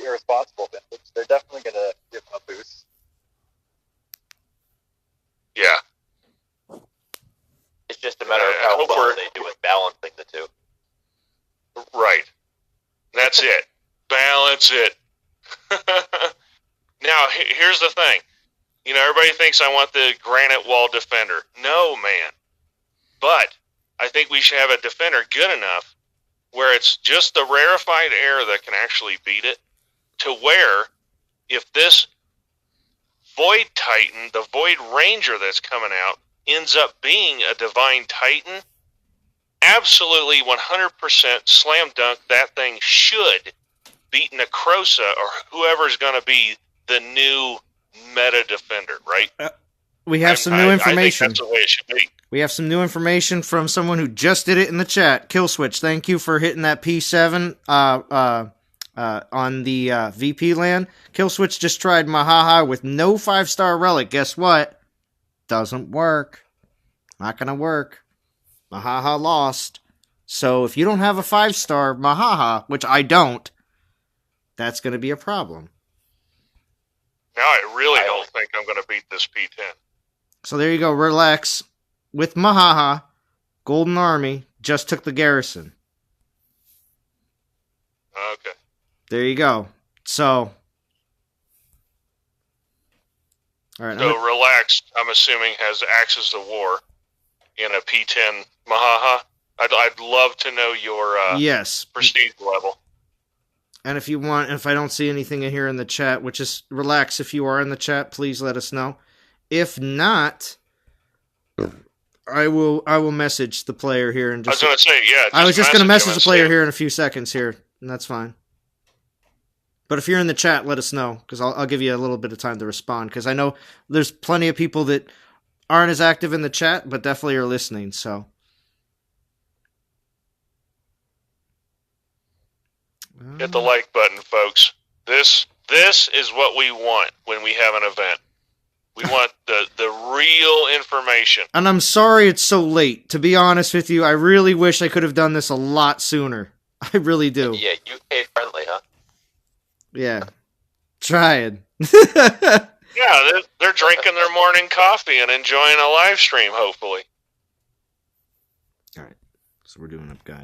irresponsible, Vintage. They're definitely going to give him a boost.
Yeah.
It's just a matter of how well they do with balancing the two.
Right. That's it. Balance it. Now, here's the thing. Everybody thinks I want the Granite Wall Defender. No, man. But I think we should have a defender good enough where it's just the rarefied air that can actually beat it, to where if this Void Titan, the Void Ranger that's coming out, ends up being a Divine Titan, absolutely 100% slam dunk, that thing should beat Necrosa or whoever's going to be the new meta defender, right?
We have some new information.
I think that's the way it should be.
We have some new information from someone who just did it in the chat. Killswitch, thank you for hitting that P7 on the VP land. Killswitch just tried Mahaha with no 5-star relic. Guess what? Doesn't work. Not going to work. Mahaha lost. So if you don't have a 5-star Mahaha, which I don't, that's going to be a problem.
Now I really don't think I'm going to beat this P10.
So there you go. Relax. With Mahaha, Golden Army just took the garrison.
Okay.
There you go. So, all right.
So Relax, I'm assuming, has Axis of War in a P10 Mahaha. I'd love to know your
yes
prestige level.
And if you want, if I don't see anything in here in the chat, which is Relax, if you are in the chat, please let us know. If not, I will message the player here and
I was
just.
going to say, yeah.
I was just going to message the player
him.
here in a few seconds here, and that's fine. But if you're in the chat, let us know, because I'll give you a little bit of time to respond, because I know there's plenty of people that aren't as active in the chat, but definitely are listening, so.
Hit the like button, folks. This is what we want when we have an event. We want the real information.
And I'm sorry it's so late. To be honest with you, I really wish I could have done this a lot sooner. I really do.
Yeah, UK friendly, huh?
Yeah. Trying.
Yeah, they're drinking their morning coffee and enjoying a live stream, hopefully.
All right. So we're doing up guy.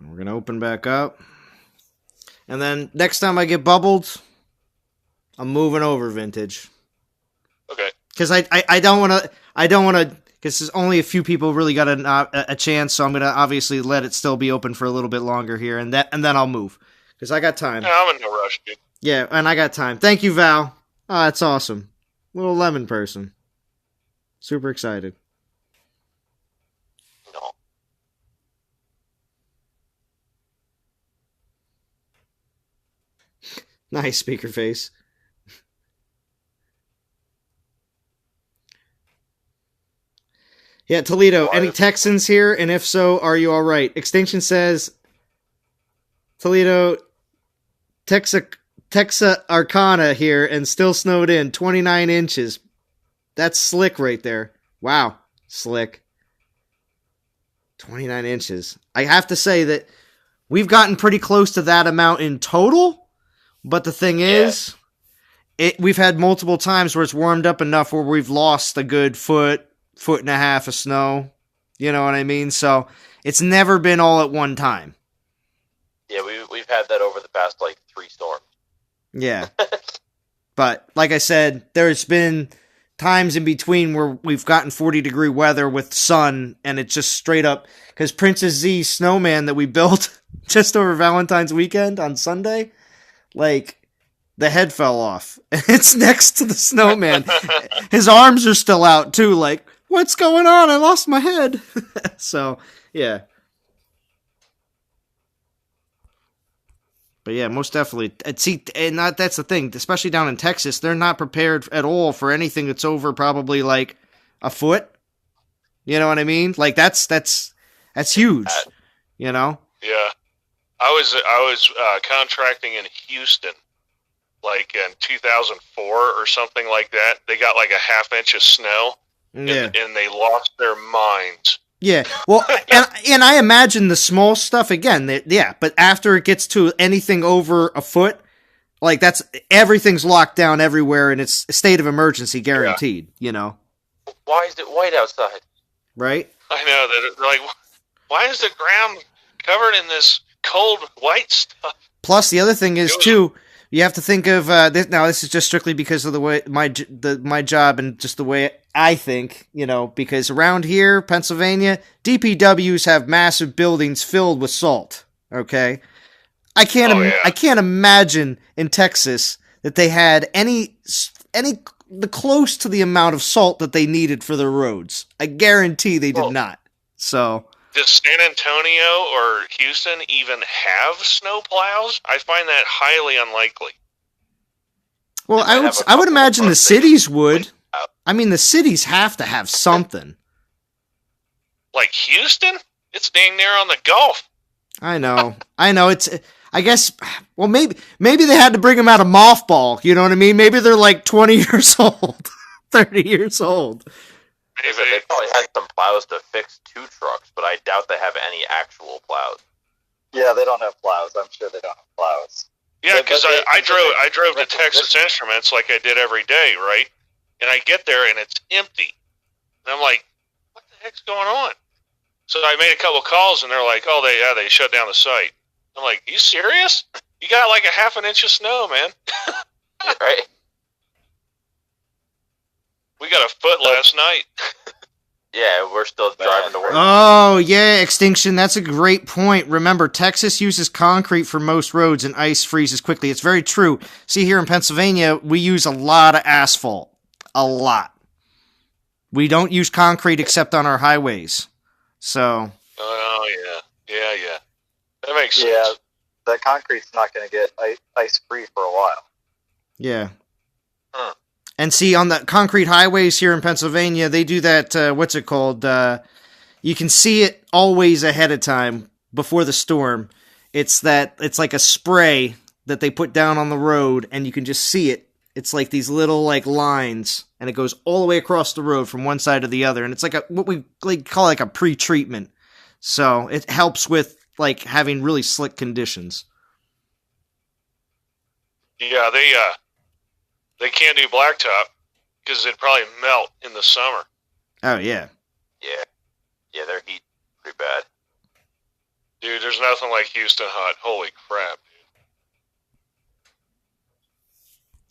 We're going to open back up. And then next time I get bubbled, I'm moving over Vintage.
Okay.
Because I don't want to, because there's only a few people really got a chance, so I'm going to obviously let it still be open for a little bit longer here, and then I'll move. Because I got time.
Yeah, I'm in no rush, dude.
Yeah, and I got time. Thank you, Val. Oh, that's awesome. Little lemon person. Super excited.
No.
Nice speaker face. Yeah, Toledo, any Texans here? And if so, are you all right? Extinction says, Toledo, Texarkana here, and still snowed in, 29 inches. That's slick right there. Wow, slick. 29 inches. I have to say that we've gotten pretty close to that amount in total, but the thing is, we've had multiple times where it's warmed up enough where we've lost a good foot and a half of snow. You know what I mean? So it's never been all at one time.
Yeah, we've had that over the past, 3 storms.
Yeah. But like I said, there's been times in between where we've gotten 40-degree weather with sun, and it's just straight up, because Princess Z snowman that we built just over Valentine's weekend on Sunday, the head fell off. It's next to the snowman. His arms are still out too, what's going on? I lost my head. So, yeah. But yeah, most definitely. That's the thing, especially down in Texas, they're not prepared at all for anything that's over probably a foot. You know what I mean? That's huge. You know?
Yeah. I was contracting in Houston, in 2004 or something like that. They got a half inch of snow, and they lost their minds.
Yeah, well, and I imagine the small stuff again. But after it gets to anything over a foot, everything's locked down everywhere, and it's a state of emergency guaranteed.
Yeah.
You know.
Why is it white outside?
Right.
I know they're why is the ground covered in this cold white stuff?
Plus, the other thing is too, you have to think of this. Now, this is just strictly because of the way my job and just the way I think, because around here, Pennsylvania, DPWs have massive buildings filled with salt. Okay, I can't imagine in Texas that they had any the close to the amount of salt that they needed for their roads. I guarantee they did not. So,
does San Antonio or Houston even have snow plows? I find that highly unlikely.
Well, I would imagine the cities would. I mean, the cities have to have something.
Like Houston? It's dang near on the Gulf.
I know. It's. I guess. Well, maybe they had to bring them out of mothball. You know what I mean? Maybe they're 20 years old, 30 years old.
Maybe.
They probably had some plows to fix 2 trucks, but I doubt they have any actual plows.
Yeah, they don't have plows. I'm sure they don't have plows.
Yeah, because I drove to Texas Instruments like I did every day, right? And I get there and it's empty. And I'm like, what the heck's going on? So I made a couple calls and they're like, oh, they shut down the site. I'm like, you serious? You got a half an inch of snow, man.
Right?
We got a foot last night.
Yeah, we're still driving to work.
Oh, yeah, Extinction, that's a great point. Remember, Texas uses concrete for most roads and ice freezes quickly. It's very true. See, here in Pennsylvania, we use a lot of asphalt. A lot. We don't use concrete except on our highways. So.
Oh, yeah. That makes sense.
Yeah, that concrete's not going to get ice free for a while.
Yeah. And see, on the concrete highways here in Pennsylvania, they do that, what's it called? You can see it always ahead of time before the storm. It's like a spray that they put down on the road, and you can just see it. It's like these little lines, and it goes all the way across the road from one side to the other. And it's like what we call a pre-treatment. So it helps with having really slick conditions.
Yeah, they can't do blacktop because it'd probably melt in the summer.
Oh, yeah.
Yeah, their heat pretty bad.
Dude, there's nothing like Houston hot. Holy crap,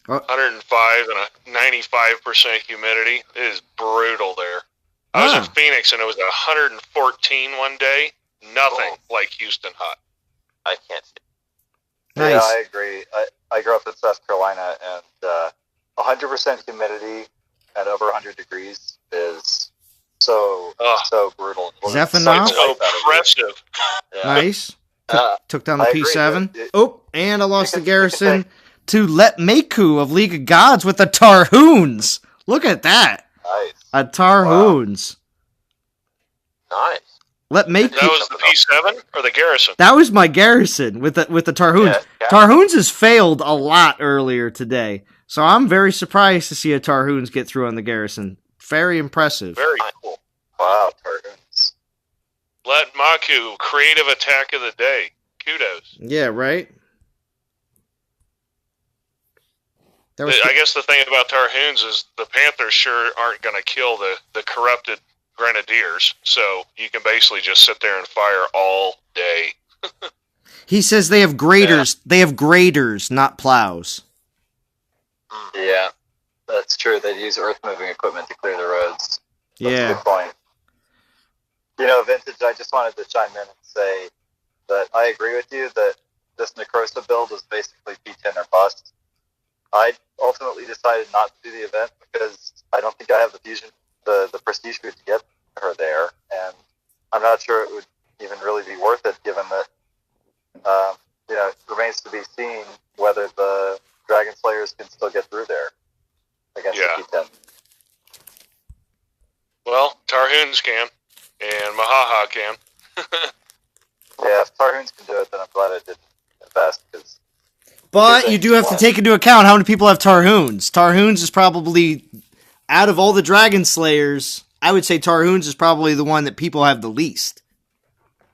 dude. 105 and a 95% humidity. It is brutal there. I was in Phoenix and it was 114 one day. Nothing like Houston hot.
I can't see.
Nice.
Yeah, I agree. I grew up in South Carolina, and 100% humidity at over 100 degrees is so brutal.
Is that phenomenal?
So oppressive.
Yeah.
Nice. Took down the
I agree,
P7.
but
And I lost the
you
garrison
can
to Let Meku of League of Gods with the Tarhoons. Look at that.
Nice.
A Tarhoons.
Nice.
Let Meku.
That was the P7 or the garrison?
That was my garrison with the Tarhoons.
Yeah.
Tarhoons has failed a lot earlier today, so I'm very surprised to see a Tarhoons get through on the garrison. Very impressive.
Very cool.
Wow, Targums.
Let Maku, creative attack of the day. Kudos.
Yeah, right?
I guess the thing about Tarhoons is the Panthers sure aren't going to kill the corrupted Grenadiers, so you can basically just sit there and fire all day.
He says they have graders. Yeah. They have graders, not plows.
Yeah, that's true. They use earth-moving equipment to clear the roads. That's
a
good point. You know, Vintage, I just wanted to chime in and say that I agree with you that this Necrosa build is basically P10 or bust. I ultimately decided not to do the event because I don't think I have the fusion, the prestige food to get her there, and I'm not sure it would even really be worth it, given that it remains to be seen whether the Dragon Slayers can still get through there against the P10.
Well, Tarhoons can, and Mahaha can.
Yeah, if Tarhoons can do it, then I'm glad I didn't invest, because.
But you do have to take into account how many people have Tarhoons. Tarhoons is probably, out of all the Dragon Slayers, I would say Tarhoons is probably the one that people have the least.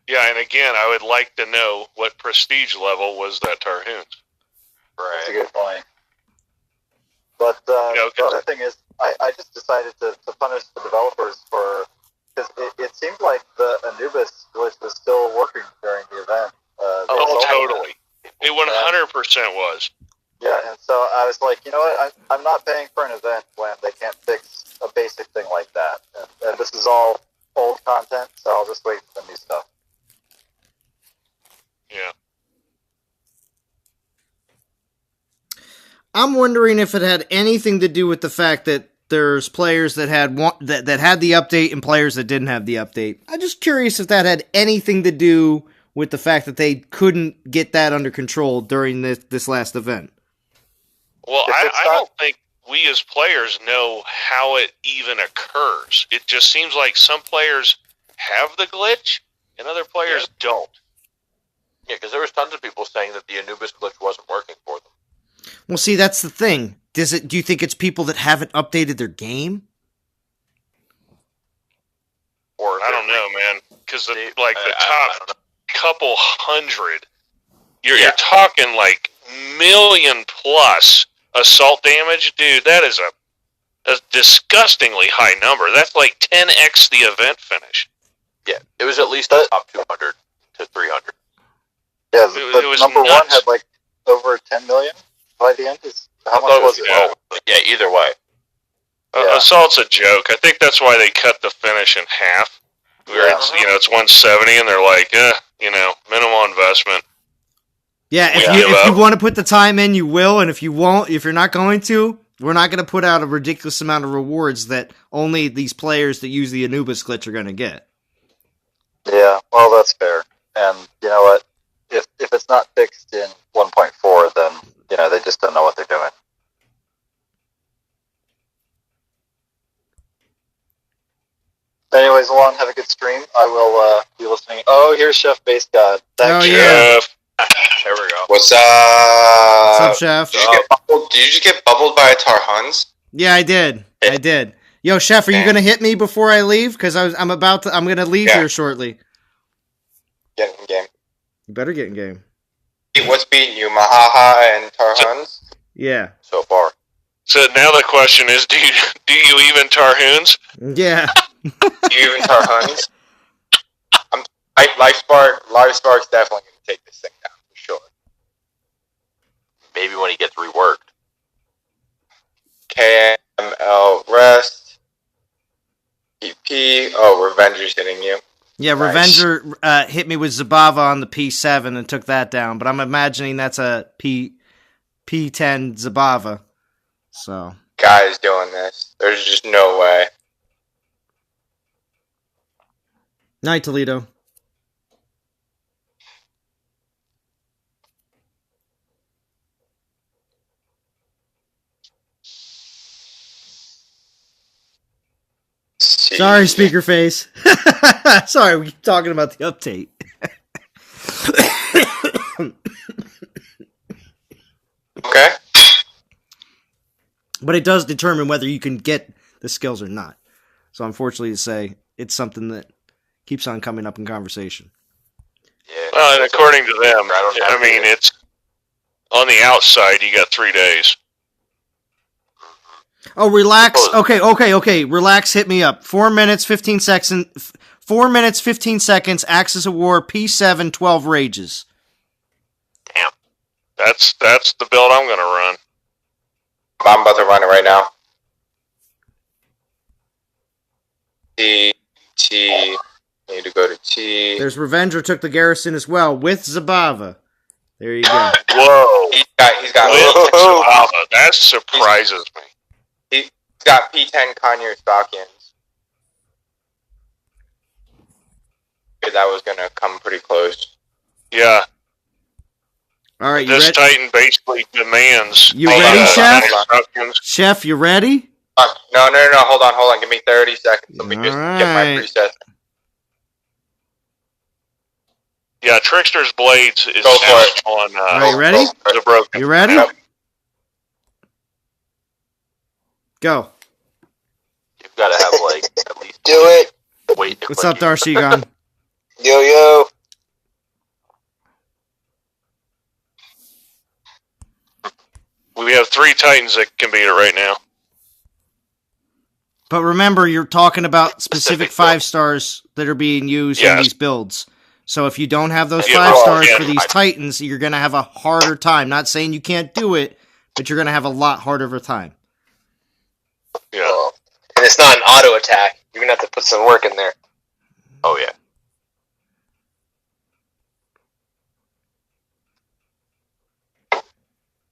Yeah, and again, I would like to know what prestige level was that Tarhoons.
Right. That's a good point. But the other thing is, I just decided to punish the developers because it seemed like the Anubis glitch was still working during the event.
Totally. It 100% was.
Yeah, and so I was like, you know what? I'm not paying for an event when they can't fix a basic thing like that. And this is all old content, so I'll just wait for the new stuff.
Yeah.
I'm wondering if it had anything to do with the fact that there's players that had that had the update and players that didn't have the update. I'm just curious if that had anything to do with the fact that they couldn't get that under control during this last event.
Well, I don't think we as players know how it even occurs. It just seems like some players have the glitch and other players don't.
Yeah, because there was tons of people saying that the Anubis glitch wasn't working for them.
Well, see, that's the thing. Do you think it's people that haven't updated their game?
Or I don't know, man. Because the top couple hundred, you're talking like million plus assault damage, dude. That is a disgustingly high number. That's like 10x the event finish.
Yeah, it was at least the top 200 to 300.
Yeah, it was number nuts. One had like over 10 million by the end. How much was it?
Yeah, either way.
Yeah.
Assault's a joke. I think that's why they cut the finish in half. Where
Yeah.
it's 170, and they're like, minimal investment.
Yeah, if you want to put the time in, you will, and if you won't, if you're not going to, we're not going to put out a ridiculous amount of rewards that only these players that use the Anubis glitch are going to get.
Yeah, well, that's fair. And you know what? If it's not fixed in 1.4, then they just don't know what they're doing. Anyways, Alon, have a good stream. I will be listening. Oh, here's Chef Base God. Thank you.
yeah.
There we go.
What's up?
What's up, Chef?
Did you just get bubbled by a Tarhuns?
Yeah, I did. Yo, Chef, are you going to hit me before I leave? Because I'm going to leave here shortly.
Get in game.
You better get in game.
What's beating you, Mahaha and Tarhuns?
Yeah.
So far.
So now the question is, do you even Tarhoons?
Yeah.
Do you even Tarhuns? Live Spark's definitely going to take this thing down, for sure.
Maybe when he gets reworked.
KML Rest. PP. Oh, Revenger's hitting you.
Yeah,
Nice.
Revenger hit me with Zabava on the P7 and took that down, but I'm imagining that's a P10 Zabava. So.
Guys doing this. There's just no way.
Night, Toledo. Sorry, speaker face. Sorry, we keep talking about the update.
Okay.
But it does determine whether you can get the skills or not. So unfortunately to say, it's something that keeps on coming up in conversation.
Yeah.
Well, and according to them,
I mean,
it's on the outside. You got 3 days.
Oh, relax. Okay. Relax. Hit me up. 4 minutes, 15 seconds. 4 minutes, 15 seconds. Axis of War, P7, 12 rages.
Damn.
That's the build I'm going to run.
I'm about to run it right now. T. Need to go to T.
There's Revenger took the garrison as well with Zabava. There you go.
Whoa.
He's got
Zabava. That surprises me.
He's got P10 Conyers Falcons. That was gonna come pretty close.
Yeah.
All right,
This Titan basically demands.
You
Hold
ready,
on,
Chef?
hold
Chef, you ready?
No. Hold on. Give me 30 seconds. Let me just get my
Alright.
presets.
Yeah, Trickster's Blades is
Go for it.
on
All right, you ready?
the broken.
You ready?
Yep.
Go.
You've got to have, like, at least
Do it.
wait.
What's up, Darcigon?
Yo.
We have 3 Titans that can beat it right now.
But remember, you're talking about specific
Specific
5-stars that are being used in
Yes.
these builds. So if you don't have those
Yeah,
5-stars
yeah.
for these Titans, you're going to have a harder time. Not saying you can't do it, but you're going to have a lot harder of a time.
Yeah.
And it's not an auto attack. You're gonna have to put some work in there.
Oh, yeah.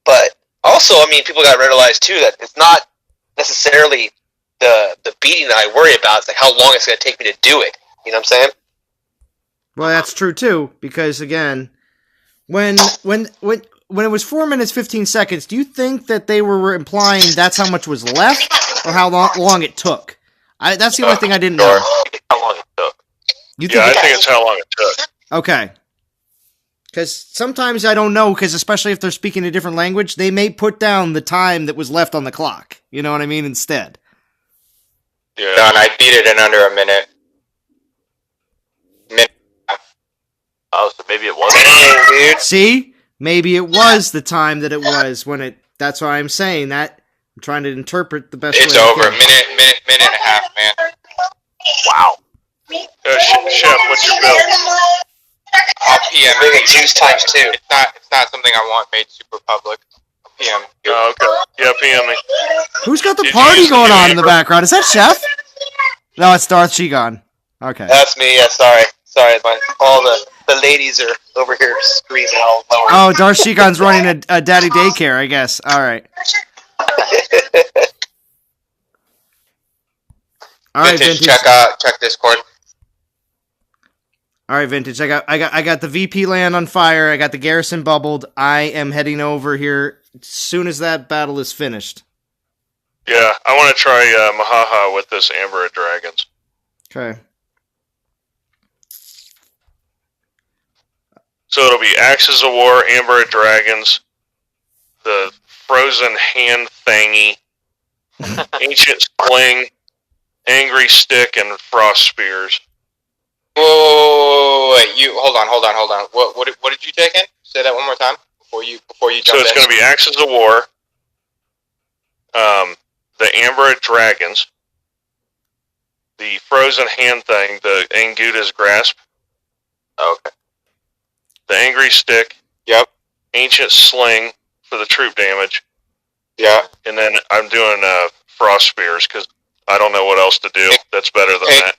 But also, I mean, people got to realize too that it's not necessarily the beating that I worry about. It's like how long it's gonna take me to do it. You know what I'm saying?
Well, that's true too, because again, when it was 4 minutes 15 seconds, do you think that they were implying that's how much was left, or how long it took? That's the only thing I didn't know.
How long it took.
You
Yeah, I
think
think it's how long it took.
okay. Because sometimes I don't know, because especially if they're speaking a different language, they may put down the time that was left on the clock. You know what I mean? Instead.
Yeah.
Done. I beat it in under a minute.
Oh, so maybe it was.
Dang, dude.
See? Maybe it was the time that it was when it... That's why I'm saying that. I'm trying to interpret the best
It's
way I
over.
can.
Minute and a half, man.
Wow.
Chef, what's your build?
I'll PM.
Bring it juice times 2.
It's not something I want made super public. I'll PM.
Oh, okay. Yeah, PM me.
Who's got the
Did you
party
use the
going
new
on in the
Amber?
background? Is that Chef? No, it's Darth Shigon. Okay.
That's me. Yeah, sorry. All the ladies are over here screaming all lower.
Oh, Darth Shigon's running a daddy daycare, I guess. All right. All right,
Vintage,
Vintage.
check Discord.
All right, Vintage. I got the VP land on fire. I got the garrison bubbled. I am heading over here as soon as that battle is finished.
Yeah, I want to try Mahaha with this Amber of Dragons.
Okay.
So it'll be Axes of War, Amber of Dragons, the Frozen Hand Thingy, Ancient Sling, Angry Stick, and Frost Spears.
Whoa, wait, you hold on. What did you take in? Say that one more time before you
So
jump
it's
in.
going to be Axes of War, the Amber of Dragons, the Frozen Hand Thing, the Anguda's Grasp,
Okay.
the Angry Stick,
Yep.
Ancient Sling for the troop damage,
Yeah.
and then I'm doing Frost Spears because I don't know what else to do that's better than
Hey.
that.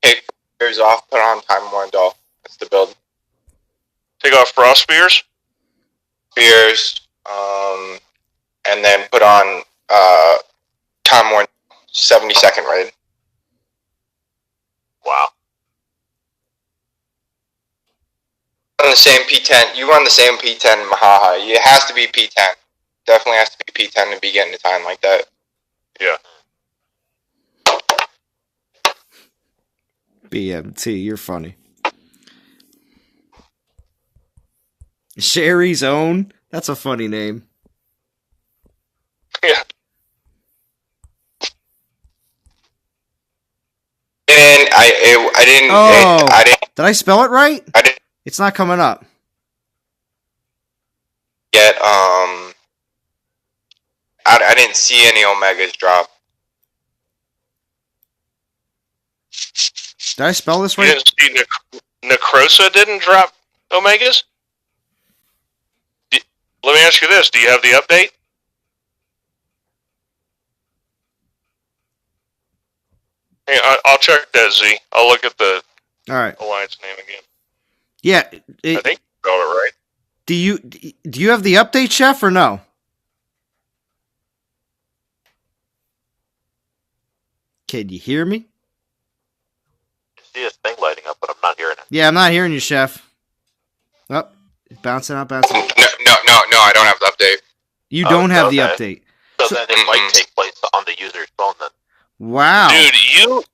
Take yours off. Put on Time Worn Doll. That's the build.
Take off Frost Spears.
Spears. And then put on Time Worn 72nd raid.
Wow.
On the same P10. You run the same P10 Mahaha. It has to be P10. Definitely has to be P10 to be getting the time like that.
Yeah.
BMT, you're funny. Sherry's Own? That's a funny name.
Yeah.
And I didn't.
Oh.
I didn't.
Did I spell it right?
I didn't
It's not coming up.
get. I didn't see any Omegas drop.
Did I spell this
You
right?
didn't see Necrosa didn't drop Omegas? Let me ask you this. Do you have the update? Hey, I'll check that, Z. I'll look at the
All right.
Alliance name again.
Yeah.
I think you spelled it right.
Do you have the update, Chef, or no? Can you hear me?
I see his thing lighting up, but I'm not hearing it.
Yeah, I'm not hearing you, Chef. Oh, bouncing out, bouncing out.
No, I don't have the update.
You don't have the
okay.
update.
So then it might take place on the user's phone then.
Wow.
Dude,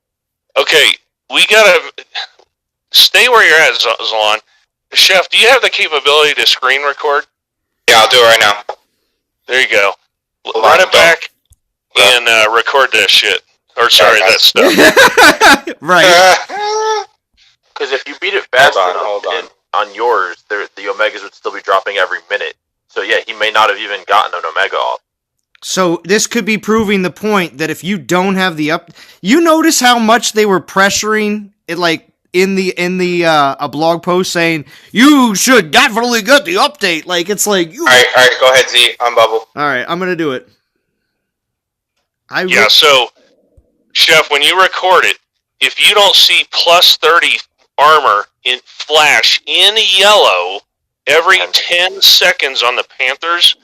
okay, we gotta stay where you're at, Zalon. Chef, do you have the capability to screen record?
Yeah, I'll do it right now.
There you go.
Hold
Run
on,
it back and record that shit. Or sorry,
Yeah,
that stuff.
Right.
Because if you beat it fast
Hold on.
enough on yours, the Omegas would still be dropping every minute. So yeah, he may not have even gotten an Omega off.
So this could be proving the point that if you don't have the you notice how much they were pressuring it, like in the a blog post saying you should definitely get the update. Like it's like you.
All right, go ahead, Z. On bubble.
All right, I'm gonna do it.
Yeah, so, Chef, when you record it, if you don't see plus 30 armor in flash in yellow every 10 seconds on the Panthers,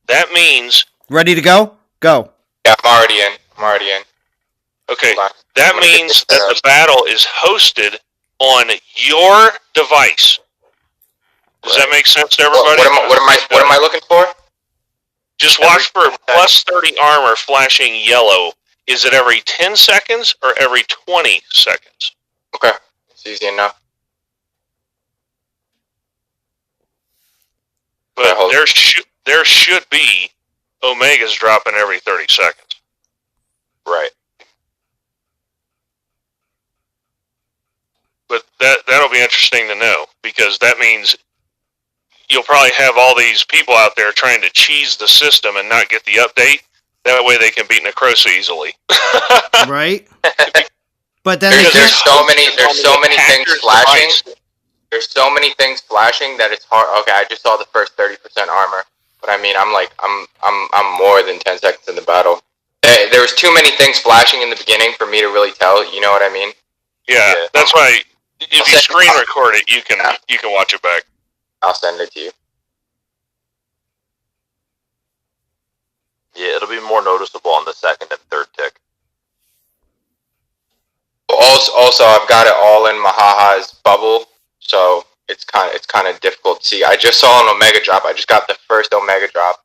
that means...
Ready to go? Go.
Yeah, I'm already in.
Okay,
Hold on.
that
I'm gonna get
means
this
that the battle is hosted on your device. Does that make sense to everybody?
What am I looking for?
Just watch for plus 30 armor flashing yellow. Is it every 10 seconds or every 20 seconds?
Okay, it's easy enough.
But
hold on.
there should be Omegas dropping every 30 seconds.
Right.
But that'll be interesting to know, because that means you'll probably have all these people out there trying to cheese the system and not get the update. That way they can beat Necrosa easily.
Right. But then
There's so many things
hacker's
flashing.
device.
There's so many things flashing that it's hard. Okay, I just saw the first 30% armor, but I mean, I'm more than 10 seconds in the battle. too many things flashing in the beginning for me to really tell. You know what I mean?
Yeah, that's why if you screen record it, you can watch it back.
I'll send it to you.
Yeah, it'll be more noticeable on the second and third tick.
Also, I've got it all in Mahaha's bubble, so it's kind of difficult to see. I just saw an Omega drop. I just got the first Omega drop.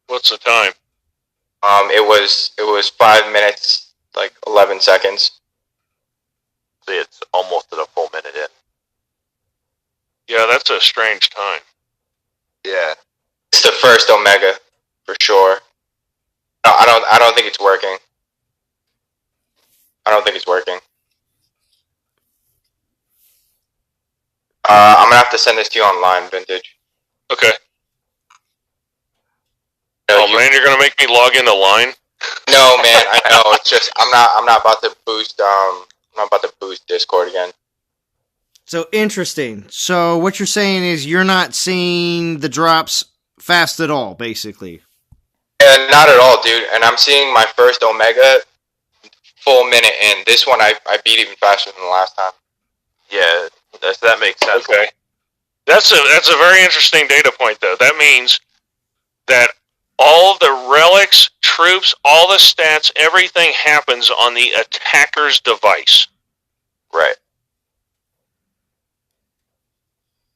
What's the time?
It was 5 minutes, like 11 seconds.
See, it's almost at a full minute in.
Yeah, that's a strange time.
Yeah.
It's the first Omega, for sure. No, I don't think it's working. I don't think it's working. I'm gonna have to send this to you online, Vintage.
Okay.
No,
man, you're gonna make me log into line?
No, man, I know. It's just I'm not about to boost. I'm not about to boost Discord again.
So interesting. So what you're saying is you're not seeing the drops fast at all, basically.
Yeah, not at all, dude. And I'm seeing my first Omega full minute in. This one I beat even faster than the last time.
Yeah, that makes sense.
Okay. That's a very interesting data point, though. That means that all of the relics, troops, all the stats, everything happens on the attacker's device.
Right.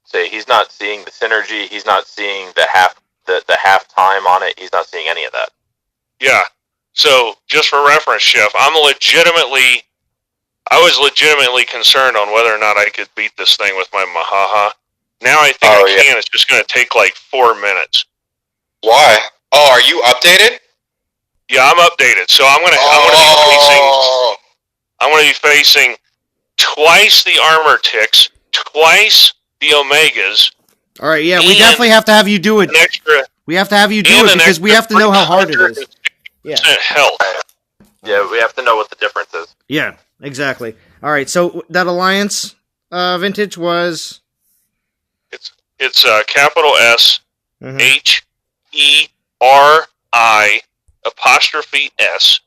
Say he's not seeing the synergy. He's not seeing the half time on it. He's not seeing any of that.
Yeah. So just for reference, Chef, I was legitimately concerned on whether or not I could beat this thing with my Mahaha. Now I think I can. It's just going to take like 4 minutes.
Why? Oh, are you updated?
Yeah, I'm updated. So I'm going to be facing twice the armor ticks, twice the Omegas.
All right, yeah, we definitely have to have you do it. We have to have you do it because we have to know how hard it is.
Yeah. Health.
Yeah, we have to know what the difference is.
Yeah, exactly. All right, so that alliance Vintage was
it's capital S HERI apostrophe S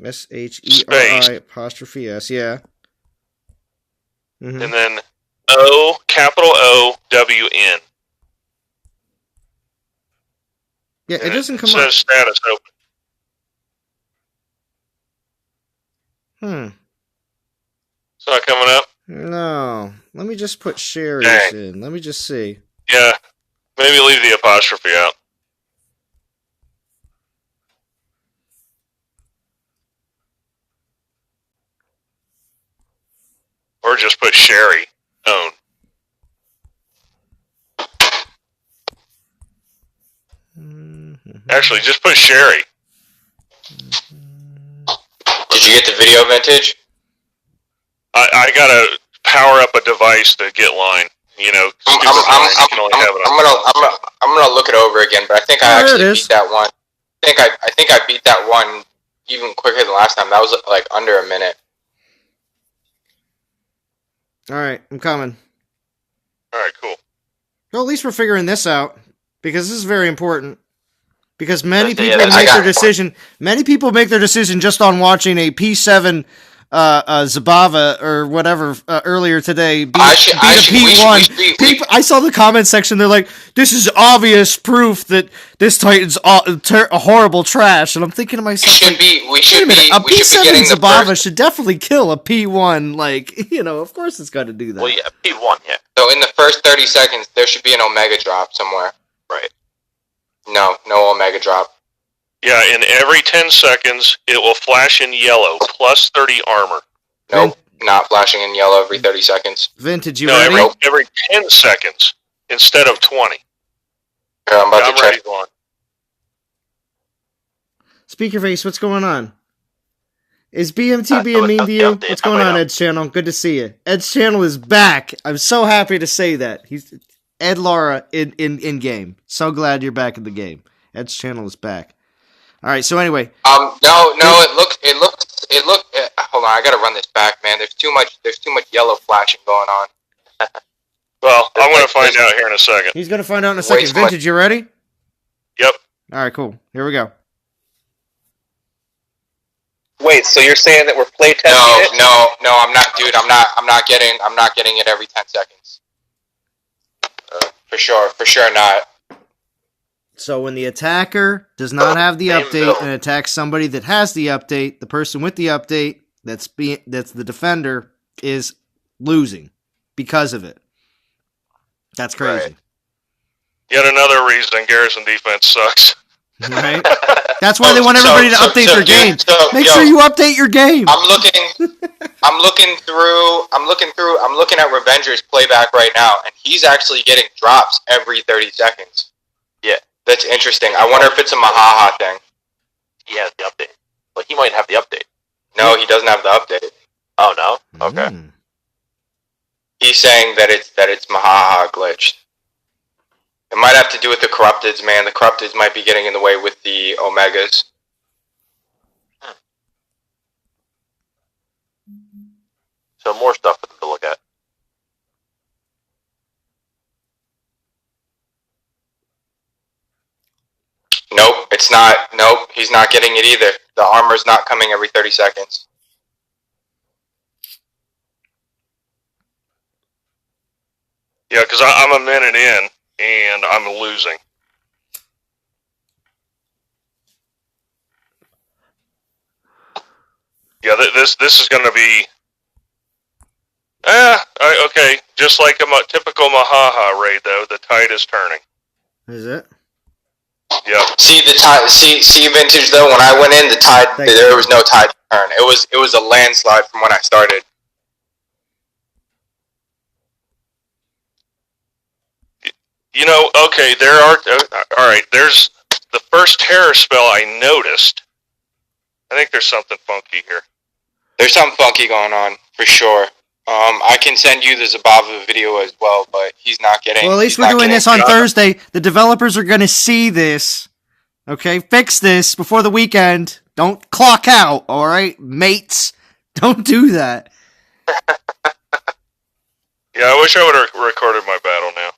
SHERI apostrophe S, yeah.
And then O capital OWN.
Yeah, it doesn't come
up. It says status open. It's not coming up?
No. Let me just put Sherry's in. Let me just see.
Yeah. Maybe leave the apostrophe out. Or just put Sherry own. Actually, just put Sherry.
Did you get the video, Vintage?
I gotta power up a device to get line. You know,
I'm gonna look it over again, but I think I actually beat that one. I think I beat that one even quicker than last time. That was like under a minute.
All right, I'm coming.
All right, cool.
Well, at least we're figuring this out because this is very important. Because many people make their decision. Many people make their decision just on watching a P7 Zabava or whatever earlier today. Beat a P1. I saw the comment section. They're like, "This is obvious proof that this Titan's a horrible trash." And I'm thinking to myself,
a
P7 Zabava should definitely kill a P1. Like, you know, of course it's got to do that.
Well, yeah, P1. Yeah.
So in the first 30 seconds, there should be an Omega drop somewhere.
Right.
No Omega drop.
Yeah, in every 10 seconds, it will flash in yellow, plus 30 armor.
Nope, not flashing in yellow every 30 seconds.
Vintage, you ready?
Every 10 seconds, instead of 20.
Yeah, I'm about to check.
Speakerface, what's going on? Is BMT being mean to you? What's going on, Ed's channel? Good to see you. Ed's channel is back. I'm so happy to say that. He's Ed Lara in game. So glad you're back in the game. Ed's channel is back. All right. So anyway.
No. It looked. Hold on. I gotta run this back, man. There's too much yellow flashing going on.
Well, I'm gonna find out here in a second.
He's gonna find out in a second. Vintage, you ready?
Yep.
All right. Cool. Here we go.
Wait, so you're saying that we're play testing it?
No, I'm not, dude. I'm not getting it every 10 seconds. For sure not.
So when the attacker does not have the
Same
update
build.
and attacks somebody that has the update, the person with the update that's the defender is losing because of it. That's crazy.
Right.
Yet another reason Garrison defense sucks.
Right? That's why they want everybody to update their game. Make sure you update your game.
I'm looking at Revenger's playback right now, and he's actually getting drops every 30 seconds.
Yeah.
That's interesting. I wonder if it's a Mahaha thing.
He has the update. Like, he might have the update.
No, he doesn't have the update.
Oh, no? Okay.
Mm.
He's saying that it's Mahaha glitched. It might have to do with the Corrupteds, man. The Corrupteds might be getting in the way with the Omegas.
So more stuff for them to look at.
Nope, it's not. Nope, he's not getting it either. The armor's not coming every 30 seconds.
Yeah, because I'm a minute in, and I'm losing. Yeah, this is going to be... okay. Just like a typical Mahaha raid, though, the tide is turning.
Is it?
Yep.
See the tide. See Vintage though. When I went in, the tide. There was no tide turn. It was a landslide from when I started.
You know, okay, there are... Alright, there's the first terror spell I noticed. I think there's something funky here.
There's something funky going on, for sure. I can send you the Zabava video as well, but he's not getting...
Well, at least we're doing this on Thursday. The developers are going to see this. Okay? Fix this before the weekend. Don't clock out, alright? Mates. Don't do that.
Yeah, I wish I would have recorded my battle now.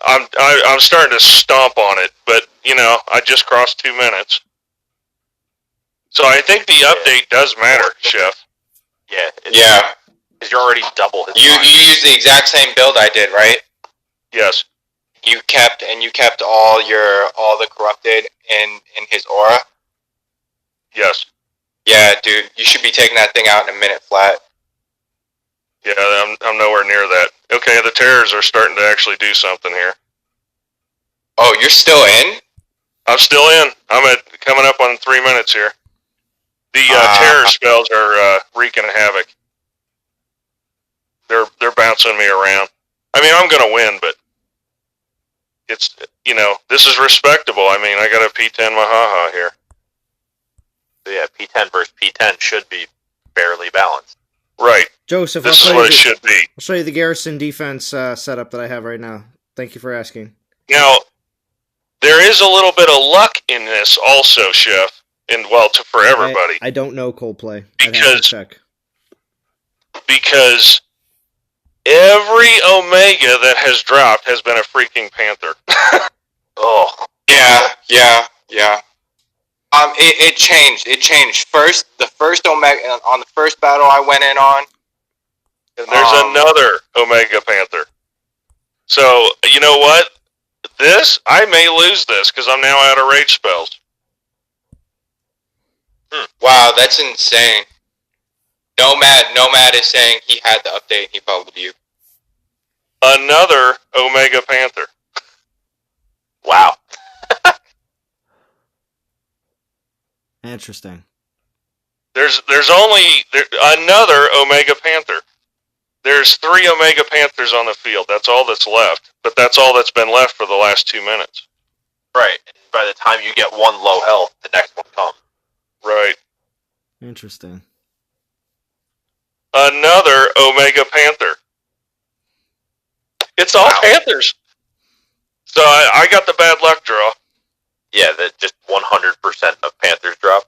I'm starting to stomp on it, but, you know, I just crossed 2 minutes. So I think the update does matter, Chef.
Yeah.
Yeah.
Because you're already double his
You
time.
used the exact same build I did, right?
Yes.
You kept all the corrupted in his aura.
Yes.
Yeah, dude, you should be taking that thing out in a minute flat.
Yeah, I'm nowhere near that. Okay, the terrors are starting to actually do something here.
Oh, you're still in?
I'm still in. I'm coming up on 3 minutes here. The terror spells are wreaking havoc. They're bouncing me around. I mean, I'm gonna win, but it's, you know, this is respectable. I mean, I got a P10 Mahaha here.
So yeah, P10 versus P10 should be fairly balanced.
Right.
Joseph,
This is what it should be.
I'll show you the Garrison defense setup that I have right now. Thank you for asking.
Now, there is a little bit of luck in this also, Chef. And, well, for everybody.
I don't know Coldplay. I'd have
Because-
to check.
Because every Omega that has dropped has been a freaking Panther.
Oh.
Yeah. It changed. The first Omega on the first battle I went in on.
And there's another Omega Panther. So, you know what? I may lose this because I'm now out of rage spells.
Wow, that's insane. Nomad is saying he had the update and he followed you.
Another Omega Panther.
Wow.
Interesting.
There's another Omega Panther. There's 3 Omega Panthers on the field. That's all that's left. But that's all that's been left for the last 2 minutes.
Right. And by the time you get one low health, the next one comes.
Right.
Interesting.
Another Omega Panther. It's all Panthers. So I got the bad luck draw.
Yeah, that just 100% of Panthers drop.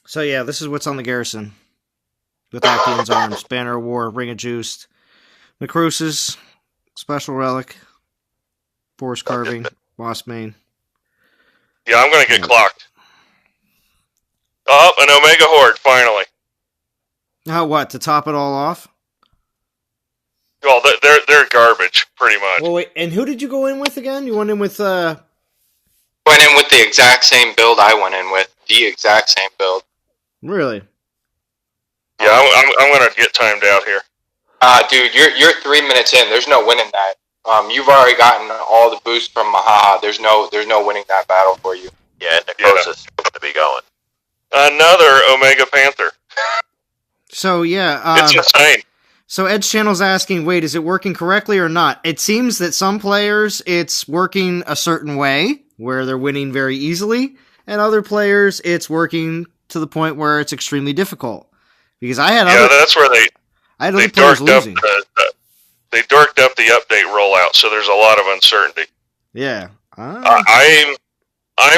So yeah, this is what's on the Garrison. With Actian's Arms, Banner of War, Ring of Juiced, Necrosa's Special Relic, Forest Carving, Boss main.
Yeah, I'm going to get clocked. Oh, an Omega Horde, finally.
What, to top it all off?
Well, they're garbage, pretty much.
Well, wait, and who did you go in with again? You went in with,
Went in with the exact same build I went in with. The exact same build.
Really?
Yeah, I'm going to get timed out here.
Dude, you're 3 minutes in. There's no winning that. You've already gotten all the boost from Mahaha. There's no winning that battle for you.
Yeah, Necrosa's going to be going.
Another Omega Panther.
So, yeah.
It's insane.
So Ed's channel's asking, wait, is it working correctly or not? It seems that some players, it's working a certain way, where they're winning very easily, and other players, it's working to the point where it's extremely difficult. Because I had
that's where they
other players losing.
They dorked up the update rollout, so there's a lot of uncertainty.
Yeah.
I'm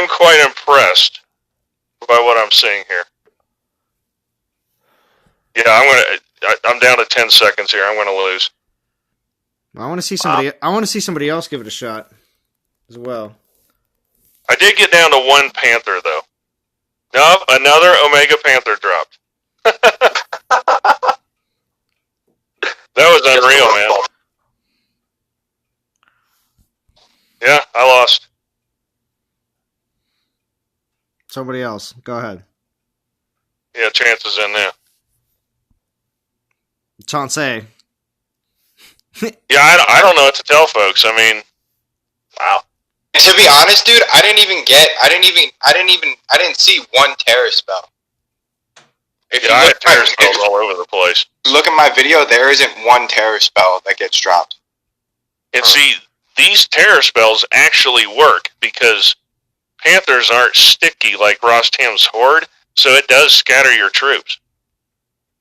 quite impressed by what I'm seeing here. Yeah, I'm down to 10 seconds here. I'm going to lose.
I want to see somebody. I want to see somebody else give it a shot as well.
I did get down to one Panther though. Nope, another Omega Panther dropped. That was unreal, man. Yeah, I lost.
Somebody else. Go ahead.
Yeah, chances in now.
Chancey.
Yeah, I don't know what to tell folks. I mean, wow.
To be honest, dude, I didn't see one terror spell. If
I had terror spells all over the place.
Look at my video, there isn't one terror spell that gets dropped.
And see, these terror spells actually work because Panthers aren't sticky like Rostam's Horde, so it does scatter your troops.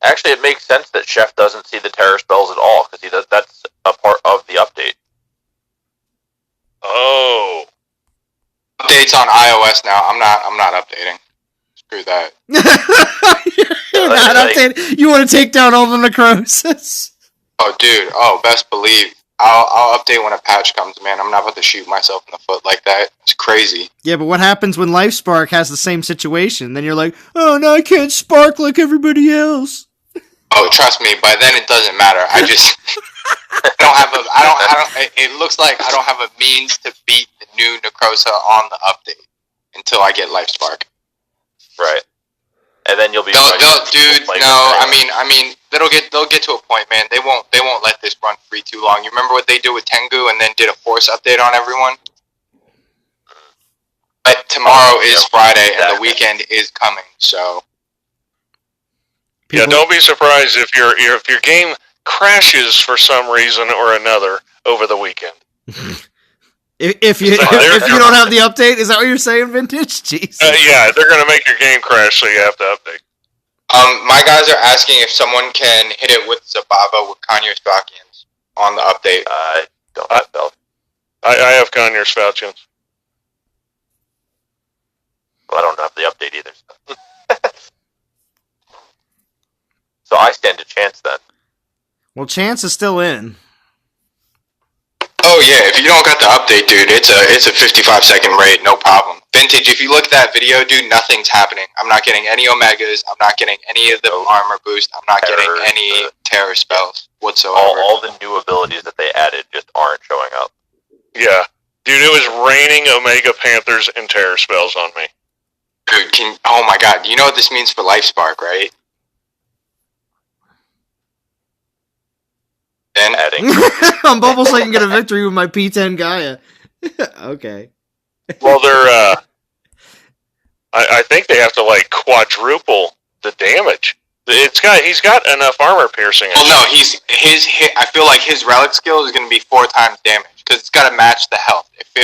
Actually, it makes sense that Chef doesn't see the terror spells at all, because that's a part of the update.
Oh.
Updates on iOS now. I'm not updating. Screw that.
You're not updating. You want to take down all the Necrosas?
Oh, dude. Oh, best believe. I'll update when a patch comes, man. I'm not about to shoot myself in the foot like that. It's crazy.
Yeah, but what happens when LifeSpark has the same situation? Then you're like, oh, no, I can't spark like everybody else.
Oh, trust me. By then, it doesn't matter. I just it looks like I don't have a means to beat the new Necrosa on the update until I get LifeSpark.
Right. And then you'll be.
Dude, no. I mean, they'll get to a point, man. They won't let this run free too long. You remember what they did with Tengu, and then did a force update on everyone. But tomorrow is Friday, and the weekend is coming. So.
Yeah, don't be surprised if your game crashes for some reason or another over the weekend.
If you don't have the update, is that what you're saying, Vintage? Jeez.
Yeah, they're going to make your game crash, so you have to update.
My guys are asking if someone can hit it with Zababa with Kanye's Falcons on the update.
I don't have Falcons.
I have Kanye's Falcons.
Well, I don't have the update either. So. So I stand a chance then.
Well, Chance is still in.
Oh yeah, if you don't got the update, dude, it's a 55-second raid, no problem. Vintage, if you look at that video, dude, nothing's happening. I'm not getting any Omegas. I'm not getting any of the armor boost. I'm not getting any terror spells whatsoever.
All the new abilities that they added just aren't showing up.
Yeah. Dude, it was raining Omega Panthers and terror spells on me.
Dude, oh my god, you know what this means for LifeSpark, right? Then
adding.
I'm almost like I can get a victory with my P10 Gaia. Okay.
Well, they're, I think they have to, like, quadruple the damage. He's got enough armor piercing.
Well, no, I feel like his relic skill is going to be 4 times damage, because it's got to match the health. If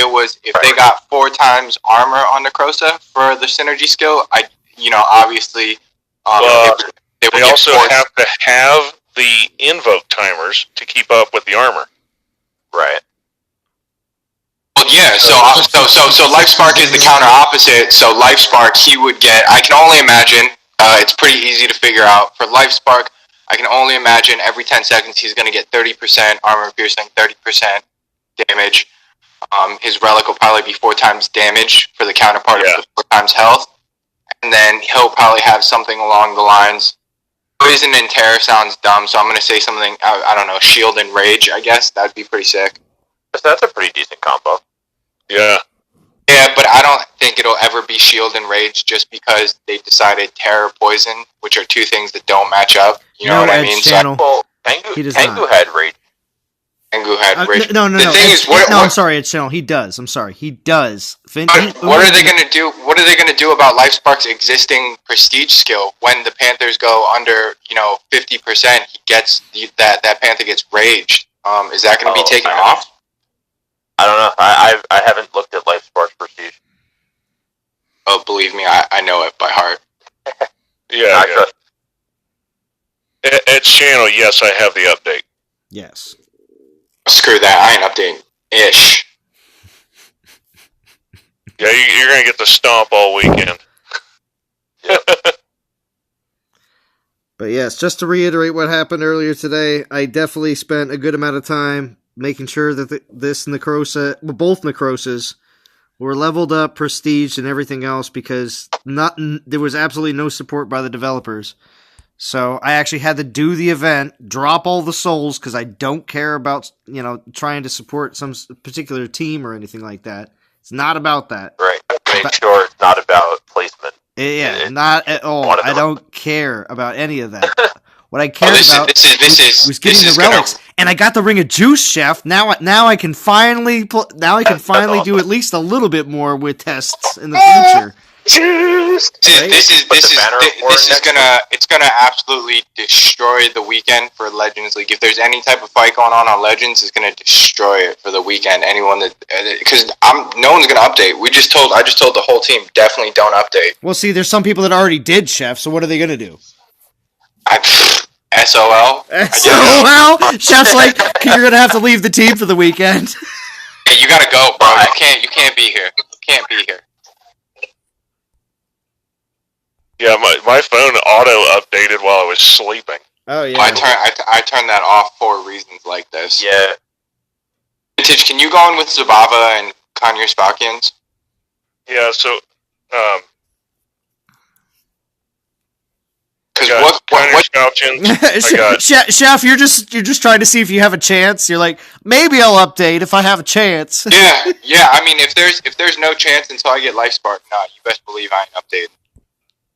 they got 4 times armor on Necrosa for the synergy skill, obviously,
they also have to have the invoke timers to keep up with the armor.
Right.
Well, yeah, so LifeSpark is the counter opposite, so LifeSpark he would get, I can only imagine, it's pretty easy to figure out, for LifeSpark, I can only imagine every 10 seconds he's going to get 30% armor piercing, 30% damage. His relic will probably be 4 times damage for the counterpart of the 4 times health. And then he'll probably have something along the lines. Poison and Terror sounds dumb, so I'm going to say something, I don't know, Shield and Rage, I guess. That would be pretty sick.
That's a pretty decent combo.
Yeah.
Yeah, but I don't think it'll ever be Shield and Rage just because they decided Terror, Poison, which are 2 things that don't match up. You know what I mean?
Channel.
Well, Tengu had Rage.
Tengu had Rage.
No.
The thing is,
I'm sorry, Edge Channel. He does. I'm sorry. He does.
What are they going to do? What are they going to do about LifeSpark's existing prestige skill when the Panthers go under, 50%? He gets that Panther gets raged. Is that going to be taken off?
I don't know. I haven't looked at LifeSpark's prestige.
Oh, believe me, I know it by heart.
Yeah. Edge Channel, yes, I have the update.
Yes.
Screw that. I ain't updating. Ish.
Yeah, you're going to get the stomp all weekend.
But yes, just to reiterate what happened earlier today, I definitely spent a good amount of time making sure that this Necrosa, both Necrosas, were leveled up, prestiged, and everything else because there was absolutely no support by the developers. So I actually had to do the event, drop all the souls because I don't care about trying to support some particular team or anything like that. It's not about that.
Right. Make sure it's not about placement.
Yeah, not at all. I don't care about any of that. What I cared about was getting the relics, and I got the Ring of Juice, Chef. Now I can finally do at least a little bit more with tests in the future.
Juice. Right? This is gonna absolutely destroy the weekend for Legends League. If there's any type of fight going on Legends, it's gonna destroy it for the weekend. Anyone because no one's gonna update. I just told the whole team definitely don't update.
Well, see, there's some people that already did, Chef. So what are they gonna do?
SOL.
SOL. Chef's like, you're gonna have to leave the team for the weekend.
Hey, you gotta go, bro. You can't be here. You can't be here.
Yeah, my phone auto-updated while I was sleeping.
Oh, yeah.
I turned that off for reasons like this.
Yeah.
Vintage, can you go in with Zabava and Kanye Falcons?
Yeah, so,
Because what
Falcons,
Chef, you're just trying to see if you have a chance. You're like, maybe I'll update if I have a chance.
Yeah. I mean, if there's no chance until I get LifeSpark, you best believe I ain't updated.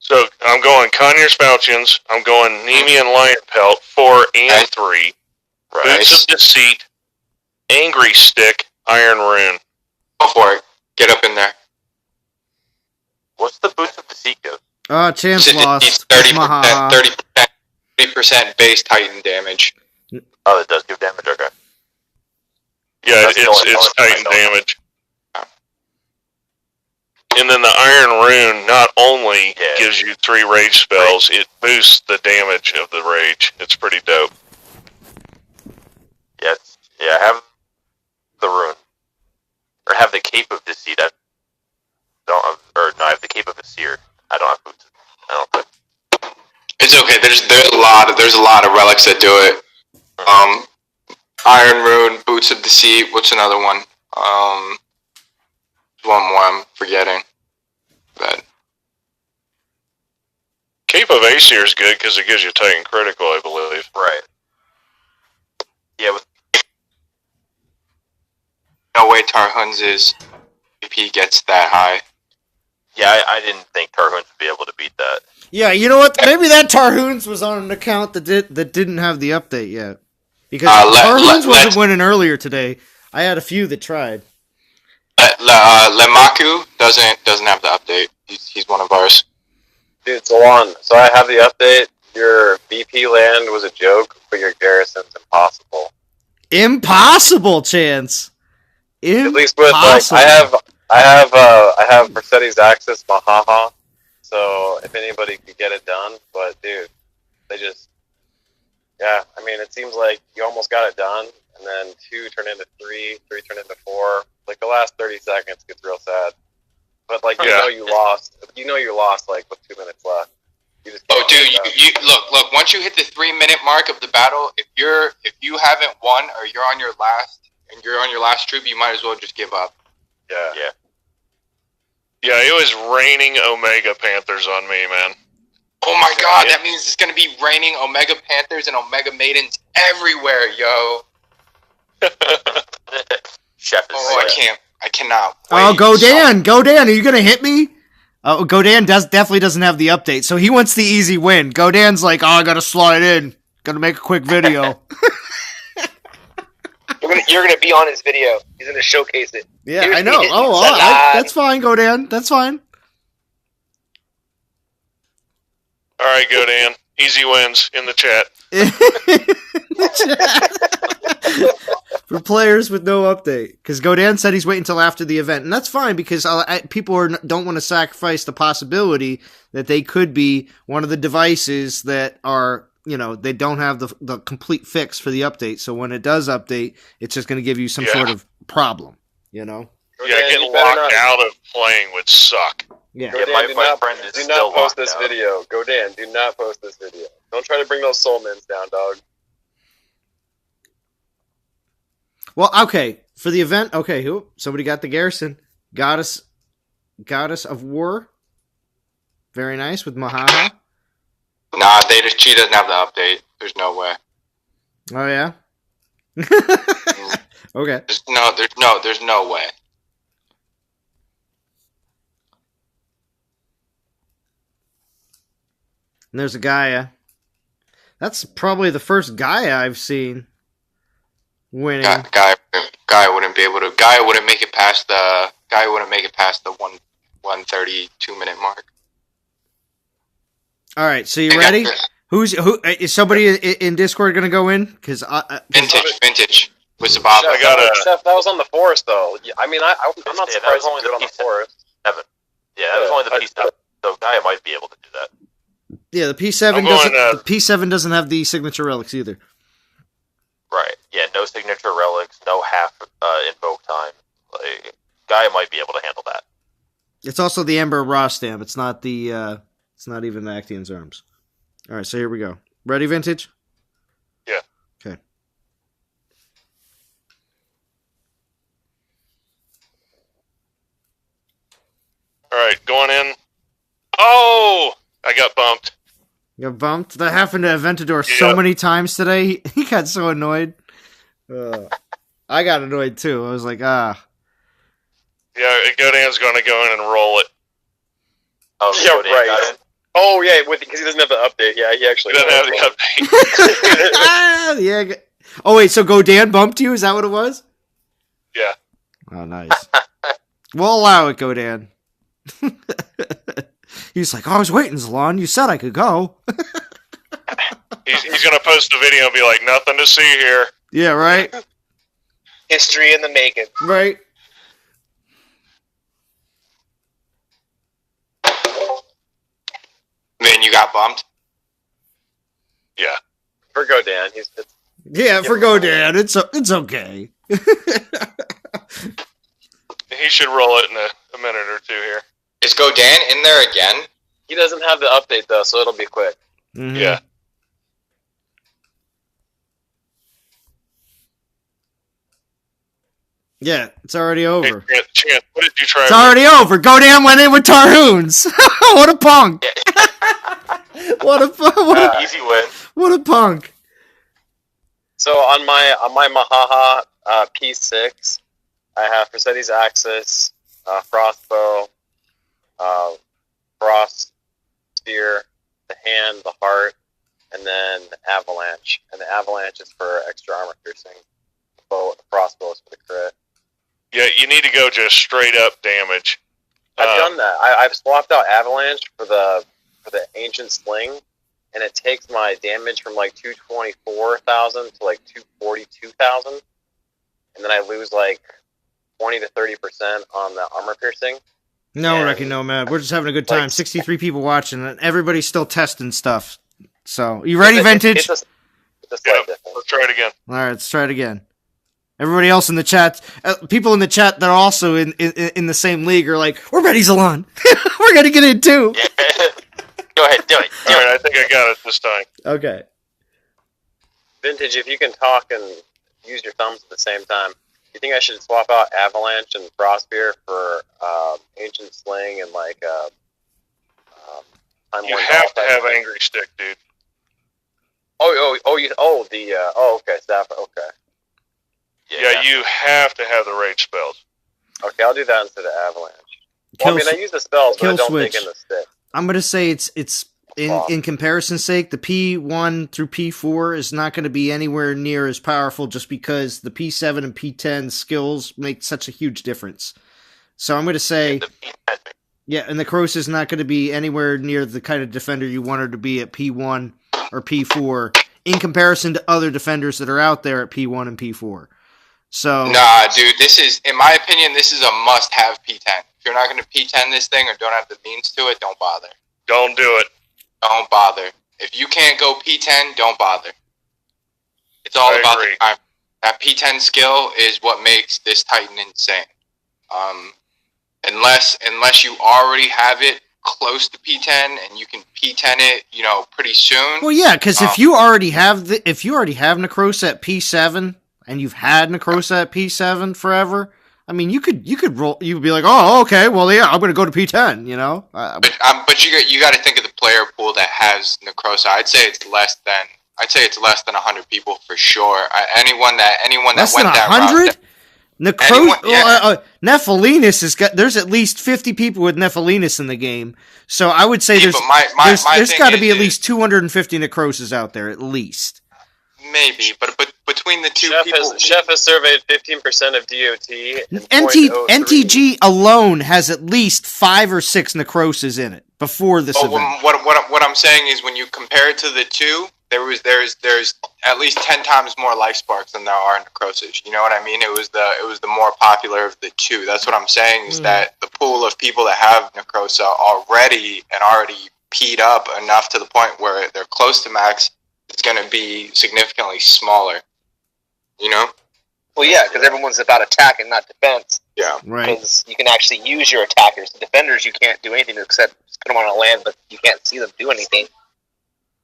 So I'm going Conyers Falchions, I'm going Nemean Lion Pelt 4 and 3, Boots of Deceit, Angry Stick, Iron Rune.
Go for it. Get up in there.
What's the Boots of Deceit go?
Chance lost.
30% base Titan damage.
Oh, it does give damage. Okay.
Yeah, it's Titan damage. And then the Iron Rune not only gives you 3 rage spells, it boosts the damage of the rage. It's pretty dope.
Yes. Yeah, I have the rune. Or have the Cape of Deceit. I have the Cape of the Seer. I don't have boots.
It's okay. There's a lot of relics that do it. Iron Rune, Boots of Deceit. What's another one? One more I'm forgetting. But
Cape of Aesir is good because it gives you Titan critical, I believe.
Right. Yeah.
No way Tarhun's AP gets that high.
Yeah, I didn't think Tarhuns would be able to beat that.
Yeah, you know what? Maybe that Tarhuns was on an account that didn't have the update yet. Because Tarhuns wasn't winning earlier today. I had a few that tried.
Lemaku doesn't have the update. He's one of ours.
Dude, Salon, so I have the update. Your BP land was a joke, but your garrison's impossible.
Impossible, Chance.
At least with I have Mercedes Axis Mahaha, so if anybody could get it done, but dude, I mean, it seems like you almost got it done, and then 2 turned into 3 turned into 4. Like the last 30 seconds gets real sad. But like you know you lost like with 2 minutes left. You just
you look. Once you hit the 3-minute mark of the battle, if you haven't won or you're on your last and you're on your last troop, you might as well just give up.
Yeah.
Yeah, it was raining Omega Panthers on me, man.
Oh my god, that means it's gonna be raining Omega Panthers and Omega Maidens everywhere, yo.
Chef is
I cannot wait.
Oh, Godan, are you gonna hit me? Oh, Godan definitely doesn't have the update, so he wants the easy win. Godan's like, I gotta slide in, gotta make a quick video.
You're gonna be on his video. He's gonna showcase it.
Yeah, I know. That's fine, Godan. That's fine.
All right, Godan. Easy wins in the chat.
For players with no update. Because Godan said he's waiting until after the event. And that's fine because people don't want to sacrifice the possibility that they could be one of the devices that are, they don't have the complete fix for the update. So when it does update, it's just going to give you some sort of problem,
Yeah, getting locked out of playing would suck.
Yeah,
my friend is still post this video. Godan, do not post this video. Don't try to bring those soul mins down, dog.
Well, okay. For the event, okay, somebody got the Garrison. Goddess of War. Very nice with Mahaha.
Nah, she doesn't have the update. There's no way.
Oh yeah? Okay.
There's no way.
And there's a Gaia. That's probably the first Gaia I've seen winning.
Gaia wouldn't be able to. Gaia wouldn't make it past the 132 minute mark.
All right, so you ready? Who is somebody in Discord gonna go in? Because
vintage with Sababa.
Chef, that was on the forest though. I mean, I'm not surprised only on the forest.
Yeah, that was only the P7. So Gaia might be able to do that.
Yeah, the P7 doesn't. The P7 doesn't have the signature relics either.
Right. Yeah. No signature relics. No half invoke time. Like, Gaia might be able to handle that.
It's also the Ember Raw stamp. It's not the. It's not even the Actian's arms. All right, so here we go. Ready, Vintage?
Yeah.
Okay.
All right, going in. Oh, I got bumped.
You got bumped? That happened to Aventador so many times today. He got so annoyed. I got annoyed too. I was like, Yeah,
Godan's going to go in and roll it.
Oh,
yeah, right. Oh, yeah, because he doesn't have the update. Yeah, he actually
doesn't have the update.
Yeah. Oh, wait, so Godan bumped you? Is that what it was?
Yeah.
Oh, nice. We'll allow it, Godan. He's like, I was waiting, Zalon. You said I could go.
He's going to post a video and be like, nothing to see here.
Yeah, right?
History in the making.
Right.
Then you got bumped?
Yeah.
For Godan,
for Godan, it's okay.
He should roll it in a minute or two here.
Is Godan in there again?
He doesn't have the update though, so it'll be quick.
Mm-hmm.
Yeah.
Yeah, it's already over.
Hey, Chance, what did you try?
It's already over. Godan went in with Tarhoons. What a punk! What a
easy win.
What a punk!
So on my Mahaha P6, I have Mercedes Axis, Frostbow, Frost Spear, the Hand, the Heart, and then the Avalanche. And the Avalanche is for extra armor piercing. The Frostbow is for the crit.
Yeah, you need to go just straight up damage.
I've done that. I've swapped out Avalanche for the Ancient Sling, and it takes my damage from like 224,000 to like 242,000, and then I lose like 20 to 30% on the armor piercing.
No, Ricky, no, man. We're just having a good time. Like, 63 people watching, and everybody's still testing stuff. So, you ready, Vintage?
It's a
yeah, let's try it again.
All right, let's try it again. Everybody else in the chat, people in the chat that are also in the same league are like, we're ready, Zalon. We're going to get in too.
Yeah. Go ahead, do it.
All right, I think I got it this time.
Okay.
Vintage, if you can talk and use your thumbs at the same time. You think I should swap out Avalanche and Frostbeard for Ancient Sling and like Time
You
Worn
have to
Dolphin?
have Angry Stick, dude.
Okay, Sapphire, okay.
Yeah, you have to have the rage spells.
Okay, I'll do that instead of Avalanche. Well, I use the spells, but I don't think in the stick.
I'm gonna say it's in comparison's sake, the P1 through P4 is not going to be anywhere near as powerful just because the P7 and P10 skills make such a huge difference. So I'm going to say, and the Necrosa is not going to be anywhere near the kind of defender you want her to be at P1 or P4 in comparison to other defenders that are out there at P1 and P4. So
nah, dude, in my opinion, this is a must-have P10. If you're not going to P10 this thing or don't have the means to it, don't bother.
Don't do it.
Don't bother. If you can't go P10, don't bother. It's all about the time. That P10 skill is what makes this Titan insane. Unless you already have it close to P10 and you can P10 it, pretty soon.
Well, yeah, because if you already have Necrosa at P7 and you've had Necrosa at P7 forever, I mean, you could roll. You could be like, oh, okay, well, yeah, I'm going to go to P10.
But you got to think of the player pool that has Necrosa. I'd say it's less than 100 people for sure. Anyone that
less
went
than
that
100.
Necrosa,
Nephilinus there's at least 50 people with Nephilinus in the game. So I would say there's got to be at least 250 Necrosas out there at least.
Maybe, but between the two
Chef has surveyed 15% of DOT. And
NTG alone has at least 5 or 6 Necrosas in it before this event.
What I'm saying is when you compare it to the two, there's at least 10 times more life sparks than there are Necrosas. You know what I mean? It was the more popular of the two. That's what I'm saying is that the pool of people that have Necrosa already peed up enough to the point where they're close to max is going to be significantly smaller.
Well, yeah, because everyone's about attack and not defense.
Yeah,
right.
Because you can actually use your attackers. The defenders, you can't do anything except put them on a land, but you can't see them do anything.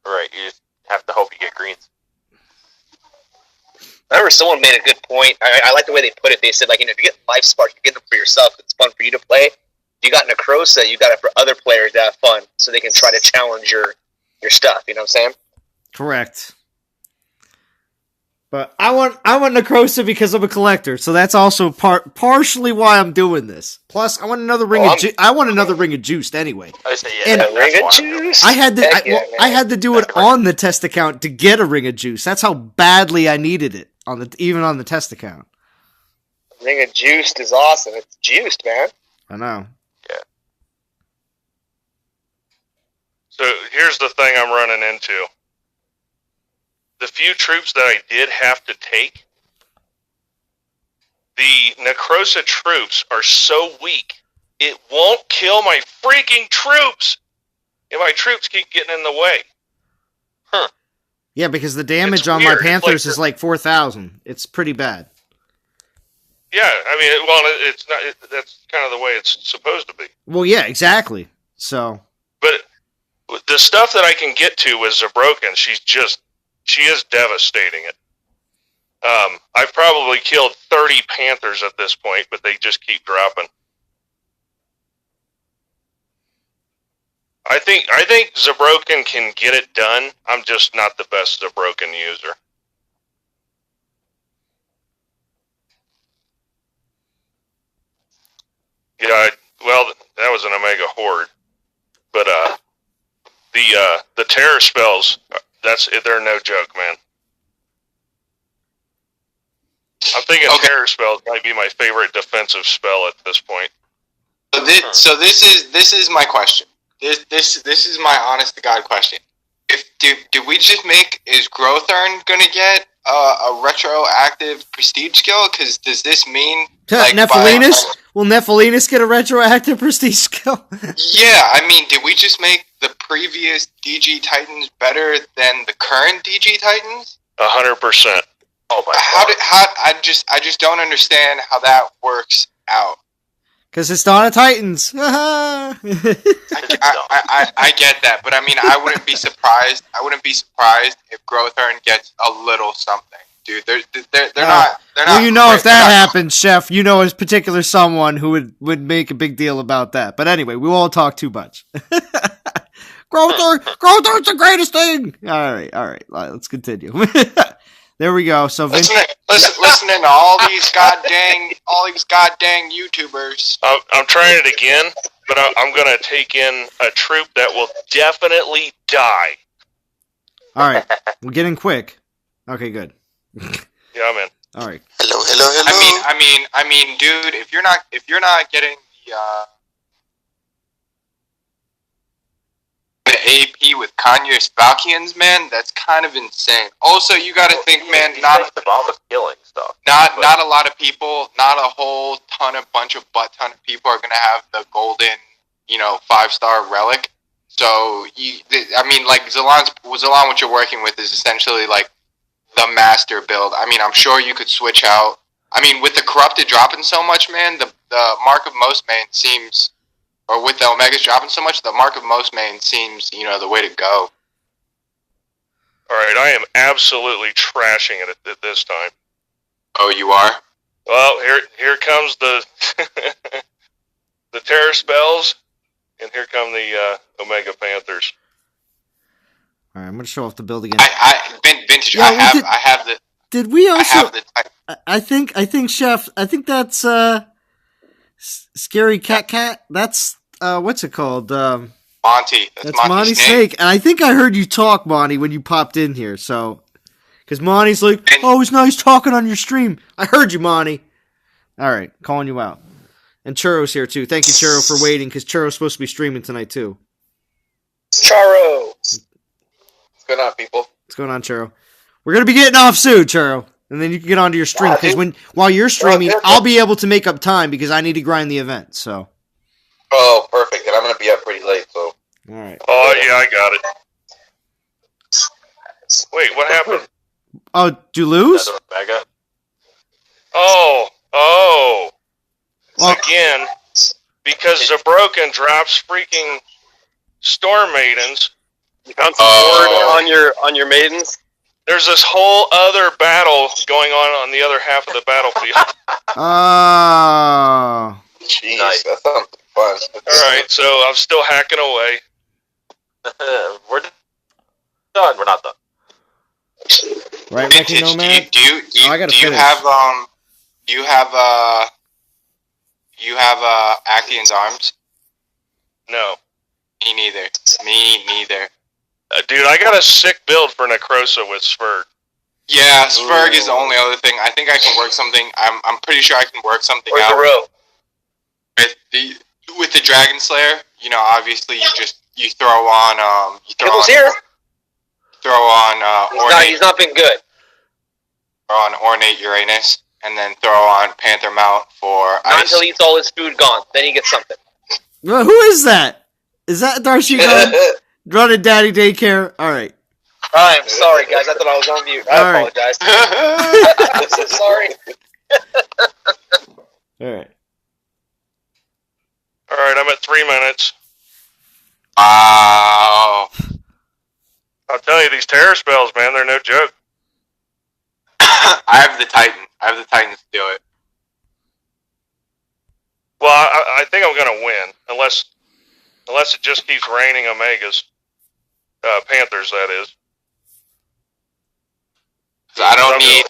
Right, you just have to hope you get greens.
I remember someone made a good point. I like the way they put it. They said, if you get life spark, you get them for yourself. It's fun for you to play. If you got Necrosa, you got it for other players to have fun, so they can try to challenge your stuff. You know what I'm saying?
Correct. But I want Necrosa because I'm a collector, so that's also partially why I'm doing this. Plus, I want another ring of Juiced anyway.
I say,
and a ring of Juice.
I had to do it on the test account to get a ring of Juice. That's how badly I needed it even on the test account.
Ring of Juiced is awesome. It's juiced, man.
I know.
Yeah.
So here's the thing I'm running into. The few troops that I did have to take, the Necrosa troops are so weak, it won't kill my freaking troops if my troops keep getting in the way.
Yeah, because the damage on my Panthers is like 4,000. It's pretty bad.
Yeah, I mean, it's not. That's kind of the way it's supposed to be.
Well, yeah, exactly. So,
but the stuff that I can get to with Zabroken, she is devastating it. I've probably killed 30 Panthers at this point, but they just keep dropping. I think Zabroken can get it done. I'm just not the best Zabroken user. Yeah, that was an Omega Horde, but the terror spells, they're no joke, man. I'm thinking terror spells might be my favorite defensive spell at this point.
So this is my question. This is my honest to God question. Do we just is Growthern gonna get a retroactive prestige skill? Because does this mean
Nephilinus? Will Nephilinus get a retroactive prestige skill?
Yeah, I mean, did we just make the previous DG Titans better than the current DG Titans?
100%.
Oh my God.
I just don't understand how that works out.
Because it's Dawn of Titans.
I get that, but I mean, I wouldn't be surprised. I wouldn't be surprised if Growthern gets a little something. dude. They're not.
Well, you know, if that happens, Chef, you know a particular someone who would make a big deal about that. But anyway, we won't talk too much. Growther's the greatest thing. All right. Let's continue. There we go. So
listening to all these goddamn YouTubers.
I'm trying it again, but I'm going to take in a troop that will definitely die.
All right, we're getting quick. Okay, good.
Yeah, I'm in.
All right.
Hello.
I mean, dude, if you're not getting the AP with Kanye's Falcons, man, that's kind of insane. Also, you got to think, man, not
the bomb was killing stuff.
Not a lot of people, not a whole ton of ton of people are gonna have the golden, 5-star relic. So like Zalon, what you're working with is essentially like the master build. I mean, I'm sure you could switch out. I mean, with the corrupted dropping so much, man, the mark of most main seems, or with the Omegas dropping so much, the mark of most main seems, the way to go.
All right, I am absolutely trashing it at this time.
Oh, you are?
Well, here comes the the terror spells, and here come the Omega Panthers.
All right, I'm gonna show off the build again.
Vintage.
Yeah,
I have the.
Did we also?
I
think Chef. I think that's Scary Cat. That's what's it called?
Monty.
That's Monty Snake. And I think I heard you talk, Monty, when you popped in here. So, because Monty's like, "Oh, it's nice talking on your stream." I heard you, Monty. All right, calling you out. And Churro's here too. Thank you, Churro, for waiting, because Churro's supposed to be streaming tonight too.
Charo.
What's going on, people?
What's going on, Churro? We're gonna be getting off soon, Churro, and then you can get onto your stream, because while you're streaming, I'll be able to make up time because I need to grind the event. So.
Oh, perfect. And I'm gonna be up pretty late, so.
All right.
Oh yeah, I got it. Wait, what happened?
Oh, did you lose?
Oh.
Well,
Again, because Zabroken drops freaking Storm Maidens.
You found some word on your maidens?
There's this whole other battle going on the other half of the battlefield.
Oh.
Jeez, nice. That sounds fun.
Alright, so I'm still hacking away.
We're done. We're not done.
Right,
Vintage,
Nomad?
do you have Actian's arms?
No.
Me neither.
Dude, I got a sick build for Necrosa with Spurg.
Yeah, Spurg is the only other thing. I think I can work something. I'm pretty sure I can work something
Where's
out.
the row?
With the Dragon Slayer, obviously you throw on
here.
Throw on
No,
Ornate.
he's not been good.
Throw on Ornate Uranus, and then throw on Panther Mount for
Not
ice.
until he eats all his food gone. Then he gets something.
Well, who is that? Is that Darcy running Daddy Daycare? All right.
I'm sorry, guys. I thought I was on mute. I apologize. I'm so sorry.
All right.
Alright, I'm at 3 minutes.
Wow.
I'll tell you, these terror spells, man, they're no joke.
I have the Titans to do it.
Well, I think I'm going to win, unless it just keeps raining Omegas. Panthers, that is.
I don't need...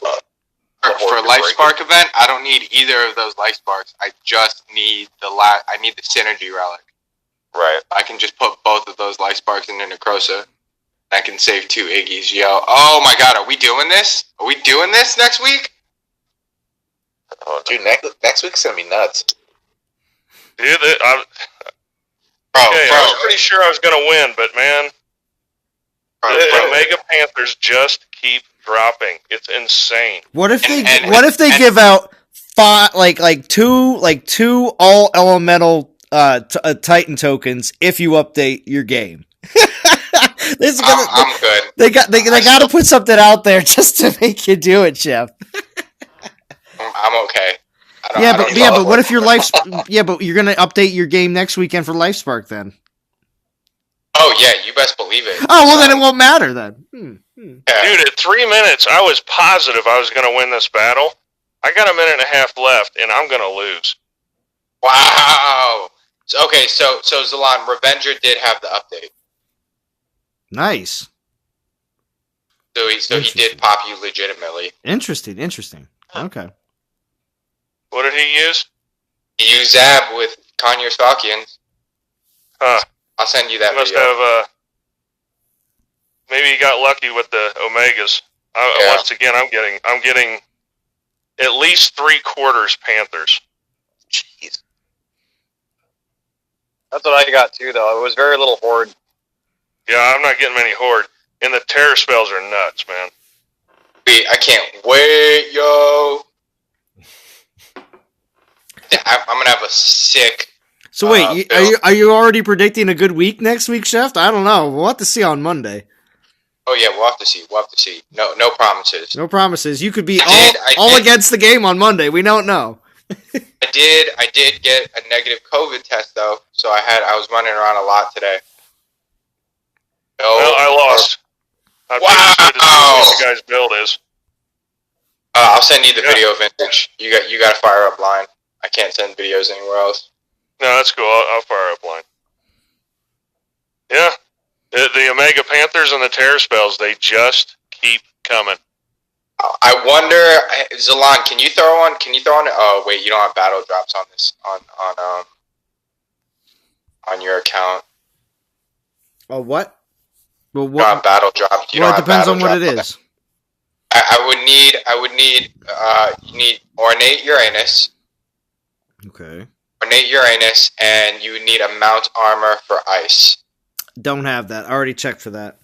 For a Life Spark event, I don't need either of those Life Sparks. I just need I need the Synergy Relic.
Right.
I can just put both of those Life Sparks into Necrosa. I can save 2 Iggies, yo. Oh my god, are we doing this? Are we doing this next week?
Oh, dude, next week's gonna be nuts.
Dude,
Bro,
I was pretty sure I was going to win, but man, the Omega Panthers just keep dropping. It's insane.
What if they give out two all elemental Titan tokens if you update your game?
I'm good.
They got to put something out there just to make you do it, Chef.
I'm okay.
But what if your life? Yeah, but you're gonna update your game next weekend for LifeSpark then.
Oh yeah, you best believe it.
Oh well, then it won't matter then.
Yeah.
Dude, at 3 minutes, I was positive I was going to win this battle. I got a minute and a half left, and I'm going to lose.
Wow. Okay, so Zalan, Revenger did have the update.
Nice.
So he did pop you legitimately.
Interesting. Okay.
What did he use?
He used Zab with Conyers Falcons.
Huh.
I'll send you that
He must
video.
have, maybe he got lucky with the Omegas. Once again, I'm getting at least 3/4 Panthers.
Jeez.
That's what I got too, though. It was very little horde.
Yeah, I'm not getting many horde. And the terror spells are nuts, man.
Wait, I can't wait, yo. I'm gonna have a sick.
So wait, are you already predicting a good week next week, Chef? I don't know. We'll have to see on Monday.
Oh yeah, we'll have to see. No promises.
No promises. You could be
I
all
did.
against the game on Monday. We don't know.
I did get a negative COVID test though, so I was running around a lot today. No,
Well, I lost. I'm
Wow.
interested to see what the guy's build is.
I'll send you the video, Vintage. You got to fire up line. I can't send videos anywhere else.
No, that's cool. I'll fire up line. Yeah. The Omega Panthers and the terror spells, they just keep coming.
I wonder, Zalan, can you throw on? Oh wait, you don't have battle drops on this on your account.
Oh, what? Well,
You don't have battle drops.
Well, it depends on what it is.
I would need you need Ornate Uranus.
Okay.
Ornate Uranus, and you need a mount armor for ice.
Don't have that. I already checked for that.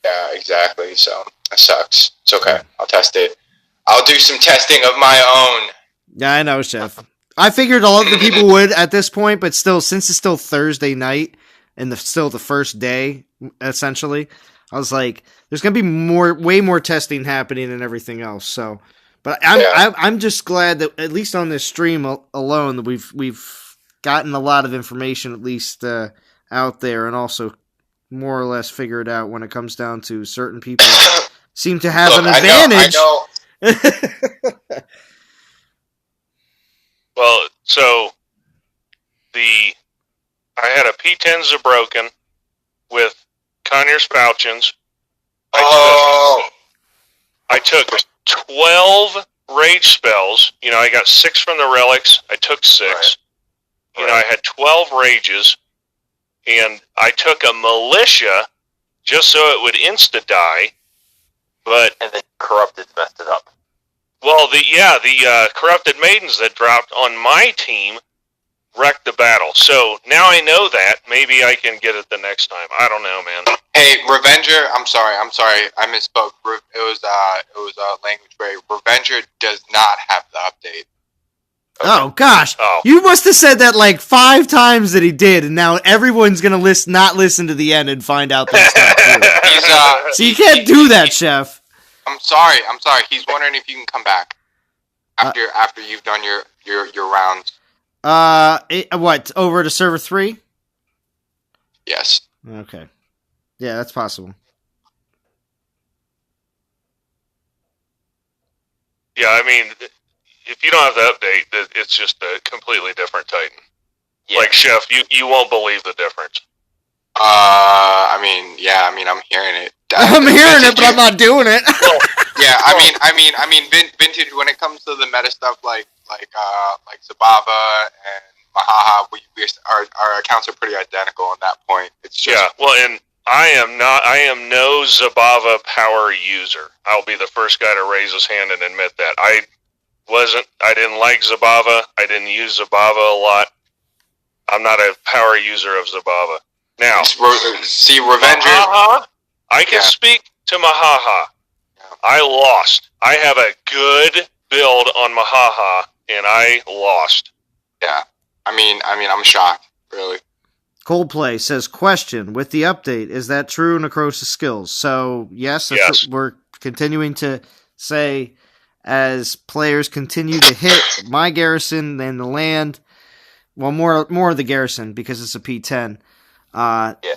Yeah, exactly. So that sucks. It's okay. I'll test it. I'll do some testing of my own.
Yeah, I know, Chef. I figured a lot of the people would at this point, but still, since it's still Thursday night and still the first day, essentially, I was like, there's gonna be way more testing happening and everything else. So, but I'm just glad that at least on this stream alone, that we've gotten a lot of information at least out there, and also more or less figured out when it comes down to certain people seem to have an advantage.
I know.
Well, so I had a P10 Zabroken with Conyers Falchions. I took 12 rage spells. You know, I got 6 from the relics. I took 6.
Right.
You know, I had 12 rages, and I took a militia just so it would insta-die. But
And then Corrupted messed it up.
well, the corrupted maidens that dropped on my team wrecked the battle. So now I know that. Maybe I can get it the next time. I don't know, man.
Hey, Revenger, I'm sorry, I misspoke. It was a language break. Revenger does not have the update.
Oh gosh,
Oh.
you must have said that like 5 times that he did, and now everyone's gonna not listen to the end and find out that stuff too. So you can't do that, Chef.
I'm sorry. He's wondering if you can come back after you've done your rounds.
What, over to server 3?
Yes.
Okay. Yeah, that's possible.
Yeah, I mean, if you don't have the update, it's just a completely different Titan.
Yeah.
Like, Chef, you won't believe the difference.
I'm hearing it.
I'm hearing it, but I'm not doing it.
Yeah, I mean, Vintage. When it comes to the meta stuff, like Zabava and Mahaha, our accounts are pretty identical on that point. It's just
Yeah, well, and I am no Zabava power user. I'll be the first guy to raise his hand and admit that. I didn't like Zabava. I didn't use Zabava a lot. I'm not a power user of Zabava. Now,
see, Revenger.
Mahaha, I can
Yeah.
speak to Mahaha. I lost. I have a good build on Mahaha, and I lost.
Yeah, I mean, I'm shocked, really.
Coldplay says, question, with the update, is that true Necrosa skills? So, yes, that's
Yes.
what we're continuing to say as players continue to hit my garrison and the land. Well, more of the garrison because it's a P10.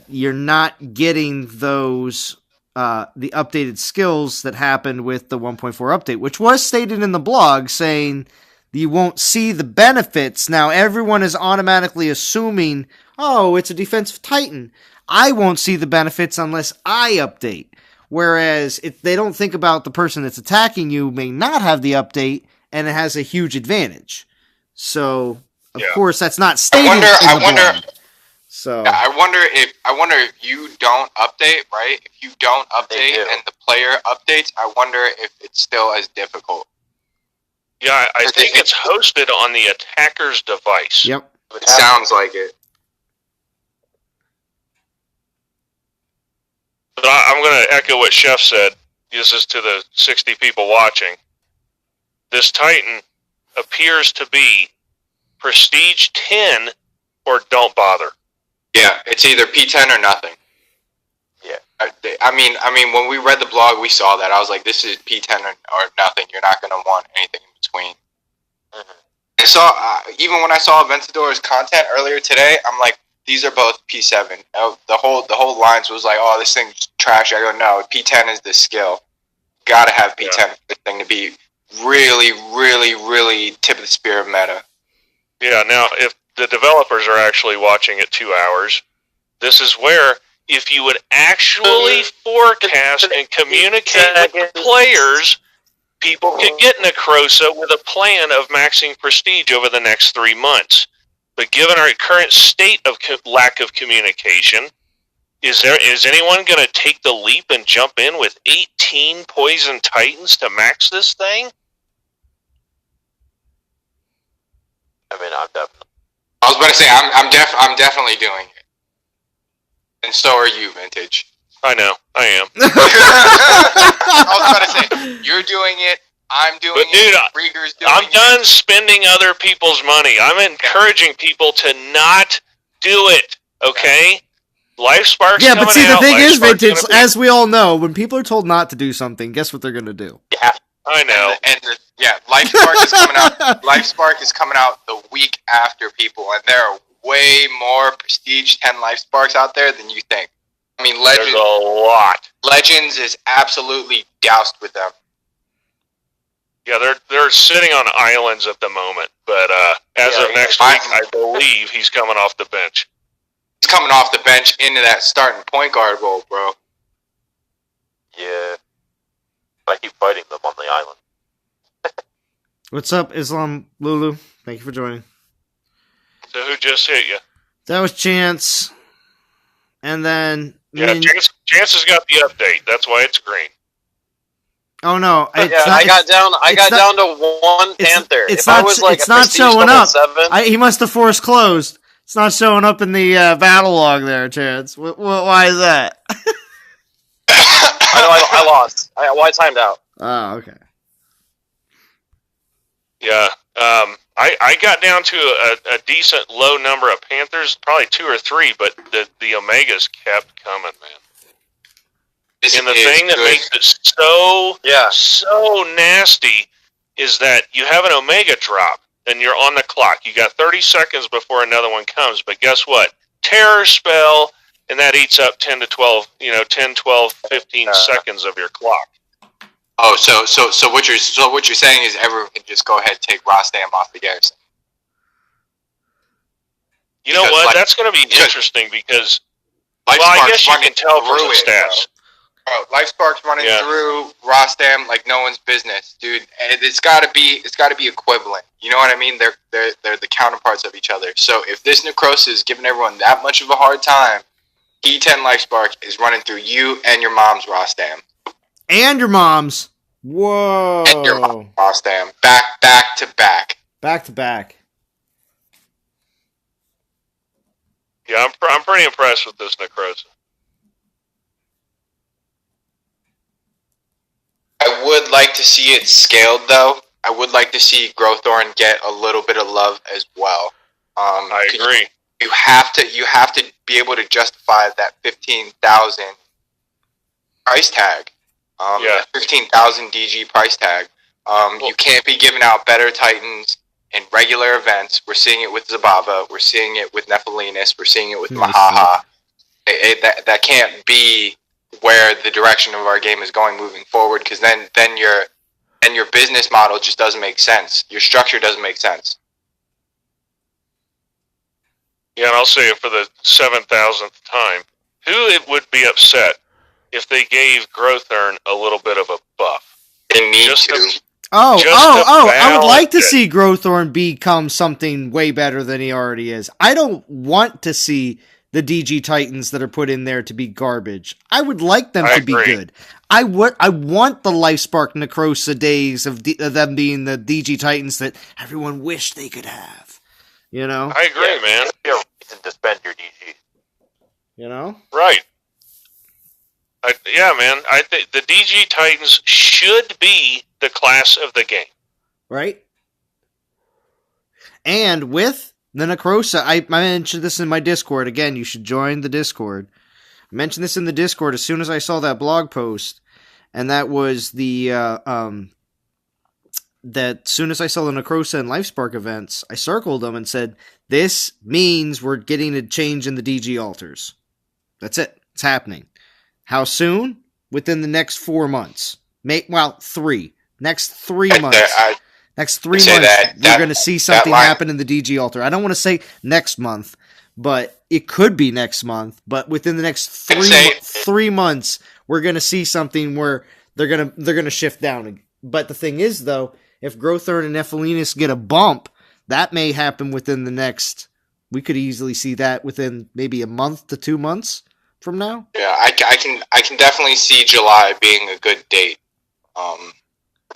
You're not getting those the updated skills that happened with the 1.4 update, which was stated in the blog saying you won't see the benefits. Now everyone is automatically assuming, oh, it's a defensive Titan. I won't see the benefits unless I update. Whereas if they don't think about the person that's attacking you may not have the update and it has a huge advantage. So, of course, that's not stated in the blog. So
I wonder if you don't update, right? If you don't update and the player updates, I wonder if it's still as difficult.
Yeah, I think it's hosted on the attacker's device.
Yep.
It sounds like it.
But I'm going to echo what Chef said. This is to the 60 people watching. This Titan appears to be Prestige 10 or don't bother.
Yeah, it's either P10 or nothing. Yeah, I mean, when we read the blog, we saw that. I was like, this is P10 or nothing. You're not going to want anything in between. Mm-hmm. And so, even when I saw Aventador's content earlier today, I'm like, these are both P7. The whole lines was like, oh, this thing's trash. I go, no, P10 is the skill. Gotta have P10 for this thing to be really, really, really tip of the spear of meta.
Yeah, now, if the developers are actually watching at 2 hours, this is where, if you would actually forecast and communicate with the players, people could get Necrosa with a plan of maxing prestige over the next 3 months. But given our current state of lack of communication, is anyone going to take the leap and jump in with 18 Poison Titans to max this thing?
I mean, I'm definitely.
I was about to say, I'm definitely doing it. And so are you, Vintage.
I know, I am.
I was about to say, you're doing it, I'm doing it, Rieger's doing
I'm done spending other people's money. I'm encouraging people to not do it, okay? LifeSpark's
yeah, but see, the thing is, Vintage,
as
we all know, when people are told not to do something, guess what they're going to do?
Yeah.
I know.
LifeSpark is coming out. LifeSpark is coming out the week after people, and there are way more Prestige 10 LifeSparks out there than you think. I mean, Legends.
There's a lot.
Legends is absolutely doused with them.
Yeah, they're sitting on islands at the moment, but as of next week, I believe he's coming off the bench.
He's coming off the bench into that starting point guard role, bro.
Yeah. I keep fighting them on the island.
What's up, Islam Lulu? Thank you for joining.
So who just hit you?
That was Chance. And then...
Chance has got the update. That's why it's green.
Oh no!
I got down to one Panther.
It's not showing up. He must have forced closed. It's not showing up in the battle log there, Chance. Why is that?
I lost. I timed out.
Oh, okay.
Yeah. I got down to a decent low number of Panthers, probably 2 or 3, but the Omegas kept coming, man. And the thing that makes it so nasty is that you have an Omega drop, and you're on the clock. You got 30 seconds before another one comes, but guess what? Terror spell, and that eats up 10 to 12, 10, 12, 15 seconds of your clock.
Oh, so what you're saying is everyone can just go ahead and take Rostam off the garrison.
You know what? That's going to be interesting because, I guess you can tell from the stats.
Bro, LifeSpark's running through Rostam like no one's business, dude. And it's got to be equivalent. You know what I mean? They're the counterparts of each other. So if this Necrosa is giving everyone that much of a hard time, E10 LifeSpark is running through you and your mom's Rostam.
And your mom's. Whoa.
And your mom's Rostam. Back to back.
Back to back.
Yeah, I'm pretty impressed with this Necrosa.
I would like to see it scaled, though. I would like to see Growthorn get a little bit of love as well.
I agree.
You have to be able to justify that 15,000 price tag. 15,000 DG price tag. You can't be giving out better Titans in regular events. We're seeing it with Zabava. We're seeing it with Nephilinus. We're seeing it with Mahaha. That can't be where the direction of our game is going moving forward, because then your business model just doesn't make sense. Your structure doesn't make sense.
Yeah, and I'll say it for the 7,000th time. Who would be upset if they gave Growth Earn a little bit of a buff?
They need
Just
to.
to-
I would like to
balance it.
see Growthorn become something way better than he already is. I don't want to see the DG Titans that are put in there to be garbage. I would like them
I
to be
agree.
good. I want the Lifespark Necrosa days of them being the DG Titans that everyone wished they could have. You know?
I agree, man.
You have a reason to spend your DG.
You know?
Right. Yeah, man. I think the DG Titans should be the class of the game.
Right? And with the Necrosa, I mentioned this in my Discord. Again, you should join the Discord. I mentioned this in the Discord as soon as I saw that blog post. And that was that soon as I saw the Necrosa and Lifespark events, I circled them and said, this means we're getting a change in the DG altars. That's it. It's happening. How soon? Within the next 4 months. 3. Next 3 months. Next 3 months, we're going to see something happen in the DG altar. I don't want to say next month, but it could be next month. But within the next 3 months, we're going to see something where they're going to shift down. But the thing is, though, if Growthorn and Nephilinus get a bump, that may happen within the next. We could easily see that within maybe a month to 2 months from now.
Yeah, I can definitely see July being a good date.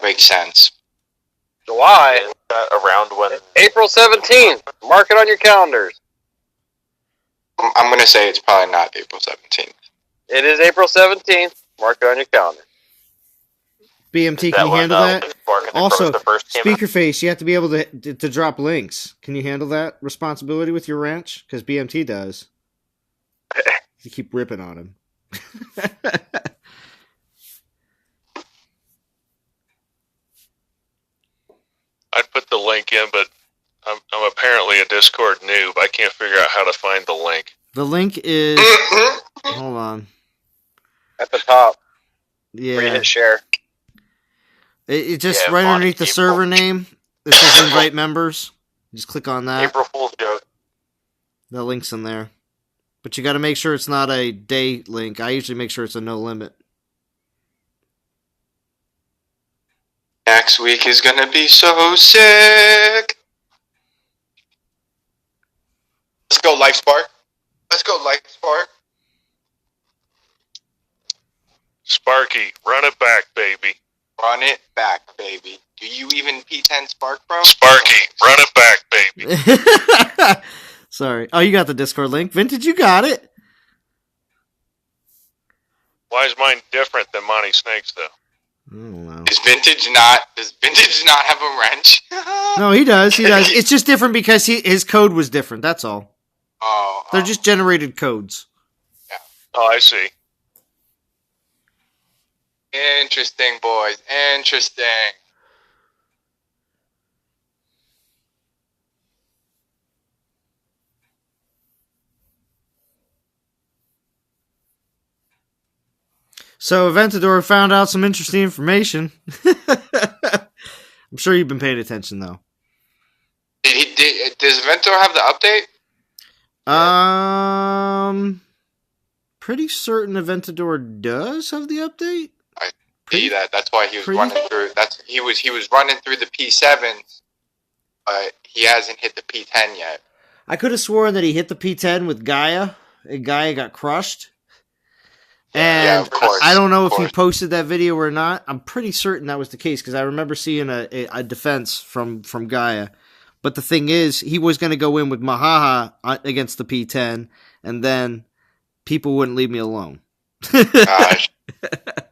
Makes sense.
July,
Around when
April 17th. Mark it on your calendars.
I'm going to say it's probably not April 17th.
It is April 17th. Mark it on your calendar.
BMT, can you handle that? Also, Speakerface, you have to be able to drop links. Can you handle that responsibility with your ranch? Because BMT does. You keep ripping on him.
I'd put the link in, but I'm apparently a Discord noob. I can't figure out how to find the link.
The link is... Hold on.
At the top.
Yeah.
Where you hit share.
It just right underneath the server name. It says invite members. Just click on that.
April Fool's joke.
The link's in there. But you got to make sure it's not a day link. I usually make sure it's a no limit.
Next week is going to be so sick. Let's go, Lifespark. Let's go, Lifespark.
Sparky, run it back, baby.
Run it back, baby. Do you even P10 Spark, bro?
Sparky, run it back, baby.
Sorry. Oh, you got the Discord link. Vintage, you got it.
Why is mine different than Monty Snake's, though?
I don't know.
Does Vintage not have a wrench?
No, he does. He does. It's just different because his code was different. That's all. They're just generated codes.
Yeah.
Oh, I see.
Interesting, boys. Interesting.
So Aventador found out some interesting information. I'm sure you've been paying attention, though.
Does Aventador have the update?
Pretty certain Aventador does have the update.
I see that. That's why he was running through. He was running through the P7s, but he hasn't hit the P10 yet.
I could have sworn that he hit the P10 with Gaia, and Gaia got crushed. And
yeah, of course,
I don't know if he posted that video or not. I'm pretty certain that was the case because I remember seeing a defense from Gaia. But the thing is, he was going to go in with Mahaha against the P10, and then people wouldn't leave me alone.
Gosh,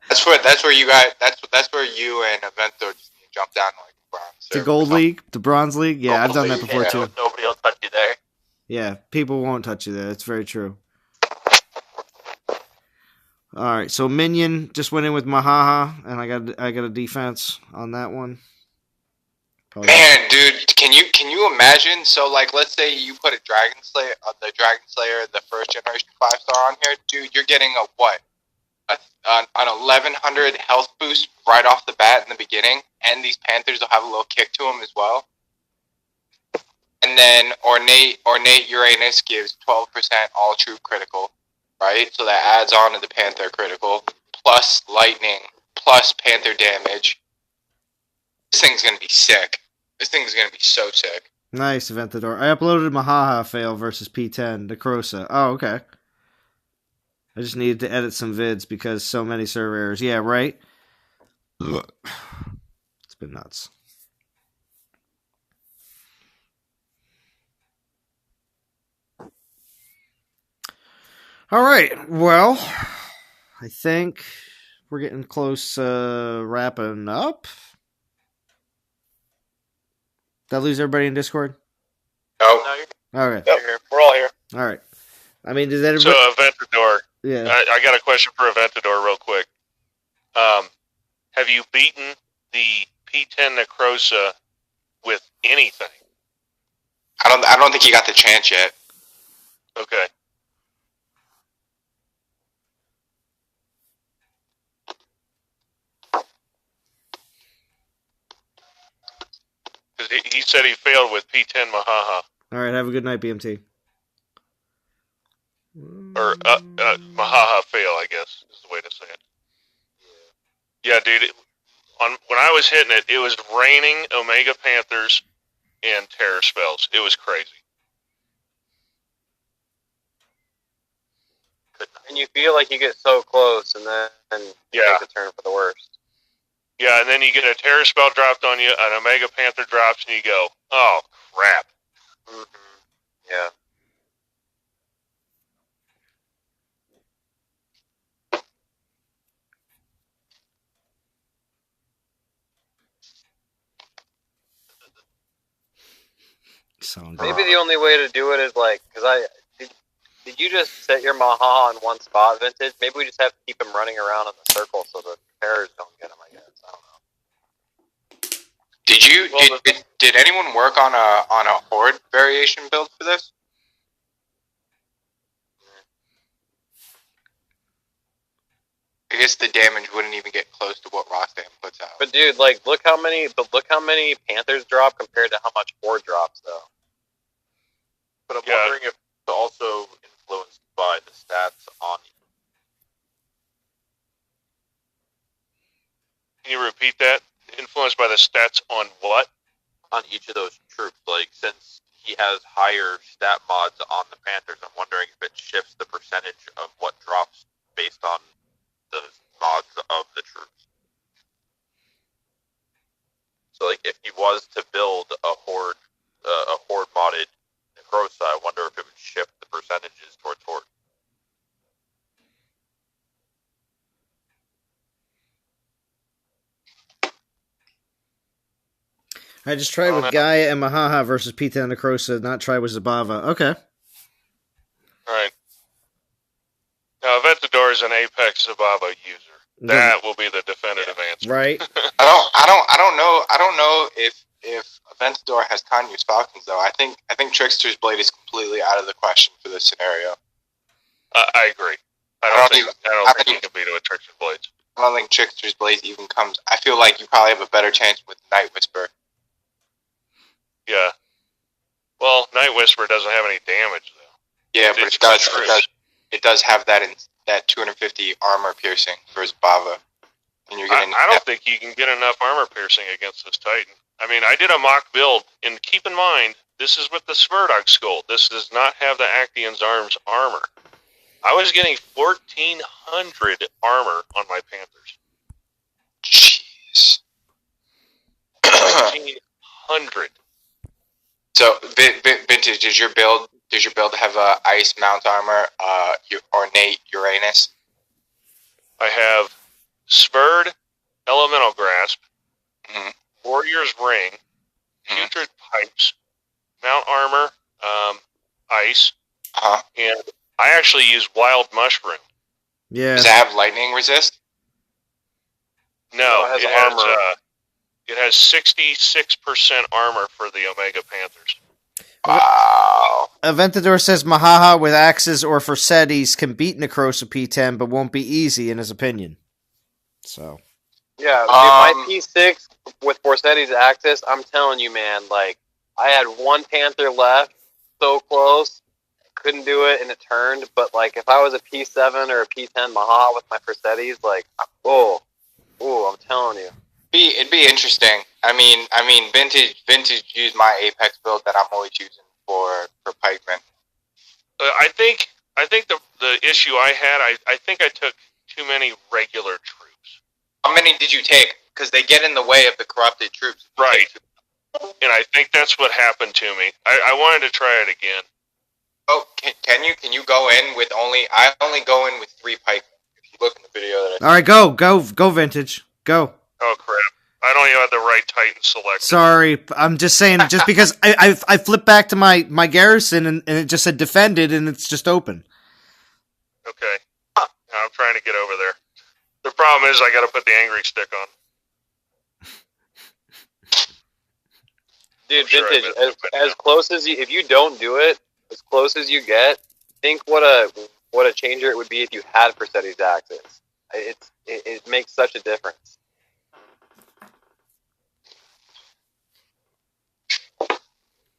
that's where you guys. That's where you and Aventador just jump down like bronze.
The Gold League, the Bronze League. Yeah, I've done that before too.
Nobody will touch you there.
Yeah, people won't touch you there. That's very true. All right, so Minion just went in with Mahaha, and I got a defense on that one. Probably
Man, dude, can you imagine? So, like, let's say you put a Dragon Slayer, the first generation 5-star on here, dude. You're getting a what? An 1100 health boost right off the bat in the beginning, and these Panthers will have a little kick to them as well. And then Ornate Uranus gives 12% all troop critical, right? So that adds on to the Panther critical, plus lightning, plus Panther damage. This thing's gonna be sick. This thing's gonna be so sick.
nice, Aventador. I uploaded Mahaha fail versus P10, Necrosa. Oh, okay. I just needed to edit some vids because so many server errors. Yeah, right? It's been nuts. All right. Well, I think we're getting close wrapping up. Did I lose everybody in Discord?
Oh,
Okay.
Yep. We're all here.
All right. I mean, does everybody...
So, Aventador,
yeah.
I got a question for Aventador real quick. Have you beaten the P10 Necrosa with anything?
I don't think you got the chance yet.
Okay. Because he said he failed with P10 Mahaha.
All right. Have a good night, BMT.
Or Mahaha fail, I guess, is the way to say it. Yeah, dude. When I was hitting it, it was raining Omega Panthers and Terror Spells. It was crazy.
And you feel like you get so close, and then you take the turn for the worst.
Yeah, and then you get a Terror Spell dropped on you, an Omega Panther drops, and you go, oh, crap.
Mm-hmm. Yeah. Maybe the only way to do it is because did you just set your Maha on one spot, Vintage? Maybe we just have to keep him running around in the circle so the terrors don't get him, I guess. I don't know.
Did anyone work on a horde variation build for this? I guess the damage wouldn't even get close to what Roxanne puts out.
But dude, look how many Panthers drop compared to how much Horde drops, though.
But I'm wondering if it's also influenced by the stats on.
Can you repeat that? Influenced by the stats on what?
On each of those troops. Like, since he has higher stat mods on the Panthers, I'm wondering if it shifts the percentage of what drops based on the mods of the troops. So, like, if he was to build a horde modded Necrosa, I wonder if it would shift the percentages towards horde.
I just tried with Gaia and Mahaha versus P10 Necrosa, not try with Zabava. Okay.
Alright. Now, Aventador is an Apex Zabava user. That will be the definitive answer.
Right.
I don't know if Aventador has Kanye's Falcons though. I think Trickster's Blade is completely out of the question for this scenario.
I agree. I don't think he can beat it with Trickster's Blades.
I don't think Trickster's Blade even comes. I feel like you probably have a better chance with Night Whisper.
Yeah. Well, Night Whisper doesn't have any damage though.
Yeah, but it does have that 250 armor piercing for Zabava. And you're getting.
I don't think you can get enough armor piercing against this Titan. I mean, I did a mock build, and keep in mind, this is with the Sverdog Skull. This does not have the Acteon's Arms armor. I was getting 1,400 armor on my Panthers.
Jeez.
1,400.
So, Vintage, does your build have ice mount armor, ornate Uranus?
I have Spurred, Elemental Grasp,
Mm-hmm.
Warrior's Ring, Putrid Pipes, Mount Armor, Ice, and I actually use Wild Mushroom.
Yeah.
Does it have lightning resist?
No, it has armor. It has 66% armor for the Omega Panthers.
Wow.
Aventador says Mahaha with axes or Forsettis can beat Necrosa P10, but won't be easy in his opinion. So.
Yeah, dude, my P6 with Forsetti's Axis, I'm telling you, man, like, I had one Panther left, so close, couldn't do it, and it turned, but, like, if I was a P7 or a P10 Maha with my Forsetti's, like, I'm telling you.
It'd be interesting. I mean, vintage used my Apex build that I'm always using for pikemen.
I think the issue I had, I think I took too many regular troops.
How many did you take? Because they get in the way of the corrupted troops.
Right. And I think that's what happened to me. I wanted to try it again.
Oh, can you go in with I only go in with 3 pikemen. If you look in the video that
All right, go, Vintage. Go.
Oh, crap. I don't even have the right Titan selected.
Sorry, I'm just saying, just because I flipped back to my garrison and it just said defended and it's just open.
Okay. I'm trying to get over there. The problem is I got to put the angry stick on.
Dude, Vintage, as close as if you don't do it, as close as you get, think what a changer it would be if you had Forsetti's Axis. It makes such a difference.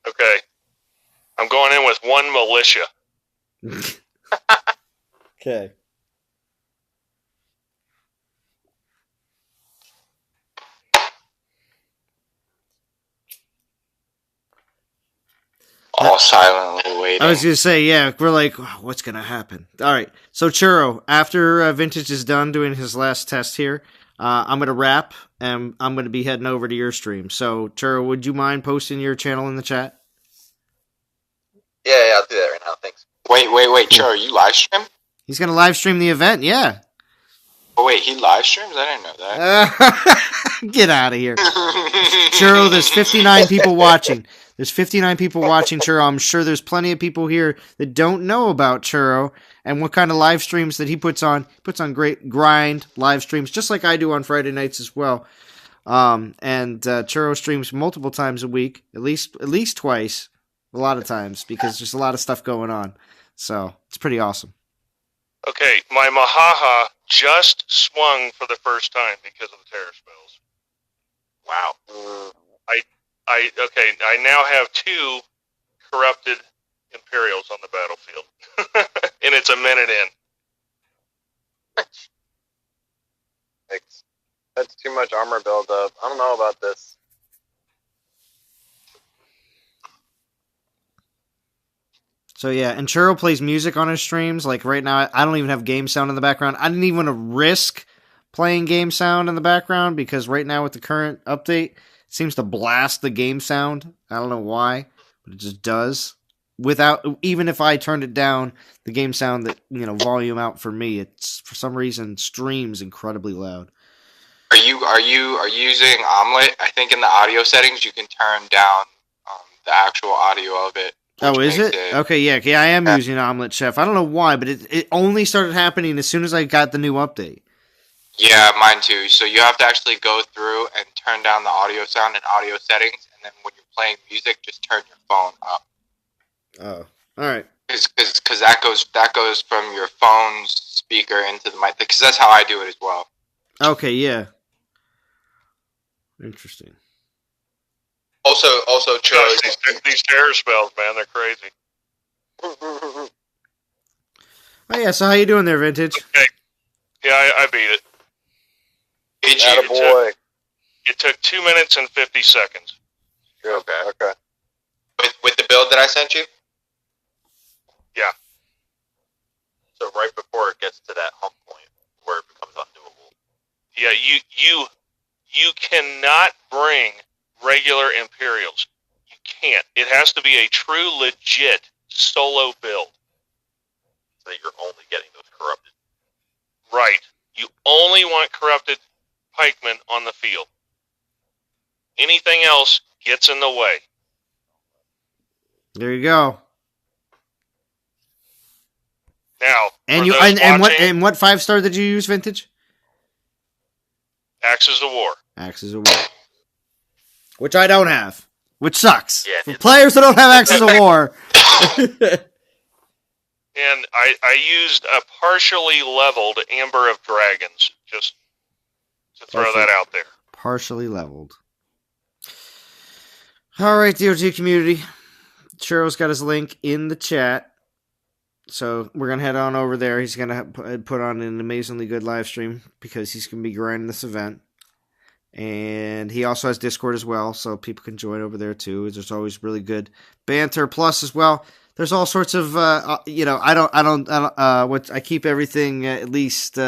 Okay. I'm going in with 1 militia.
Okay.
all silently waiting.
I was going to say, yeah, we're like, oh, what's going to happen? All right. So, Churro, after Vintage is done doing his last test here, I'm going to wrap, and I'm going to be heading over to your stream. So, Churro, would you mind posting your channel in the chat?
Yeah, I'll do that right now. Thanks.
Wait, Churro, you live stream?
He's going to live stream the event, yeah.
Oh, wait, he live streams? I didn't know that.
Get out of here. Churro, there's 59 people watching. There's 59 people watching Churro. I'm sure there's plenty of people here that don't know about Churro and what kind of live streams that he puts on. He puts on great grind live streams, just like I do on Friday nights as well. And Churro streams multiple times a week, at least twice, a lot of times, because there's a lot of stuff going on. So it's pretty awesome.
Okay, my Mahaha just swung for the first time because of the terror spells. Wow. I now have 2 corrupted Imperials on the battlefield. And it's a minute in.
That's too much armor buildup. I don't know about this.
So yeah, and Churro plays music on his streams. Like right now, I don't even have game sound in the background. I didn't even want to risk playing game sound in the background because right now with the current update, it seems to blast the game sound. I don't know why, but it just does. Even if I turned it down, the game sound that, volume out for me, it's for some reason streams incredibly loud.
Are you using Omlet? I think in the audio settings you can turn down the actual audio of it.
Oh, is it? Okay, yeah, I am using Omlet Chef. I don't know why, but it only started happening as soon as I got the new update.
Yeah, mine too. So you have to actually go through and turn down the audio sound and audio settings, and then when you're playing music, just turn your phone up.
Oh, all right.
Because that goes from your phone's speaker into the mic. Because that's how I do it as well.
Okay, yeah. Interesting.
Also, Churro.
These terror spells, man, they're crazy.
Oh yeah, so how you doing there, Vintage?
Okay. Yeah, I beat it. It took 2 minutes and 50 seconds.
Okay. With the build that I sent you?
Yeah.
So right before it gets to that hump point where it becomes undoable.
Yeah, you cannot bring regular Imperials. You can't. It has to be a true, legit solo build.
So that you're only getting those corrupted.
Right. You only want corrupted pikemen on the field. Anything else gets in the way.
There you go.
Now,
and what 5-star did you use, Vintage?
Axes of War.
Axes of War. which I don't have, which sucks.
Yeah,
For players that don't have Axis of War.
And I used a partially leveled Amber of Dragons, just to throw that out there.
Partially leveled. All right, DOG community. Churo's got his link in the chat. So we're going to head on over there. He's going to put on an amazingly good live stream because he's going to be grinding this event. And he also has Discord as well, so people can join over there too. There's always really good banter. Plus, as well, there's all sorts of I keep everything at least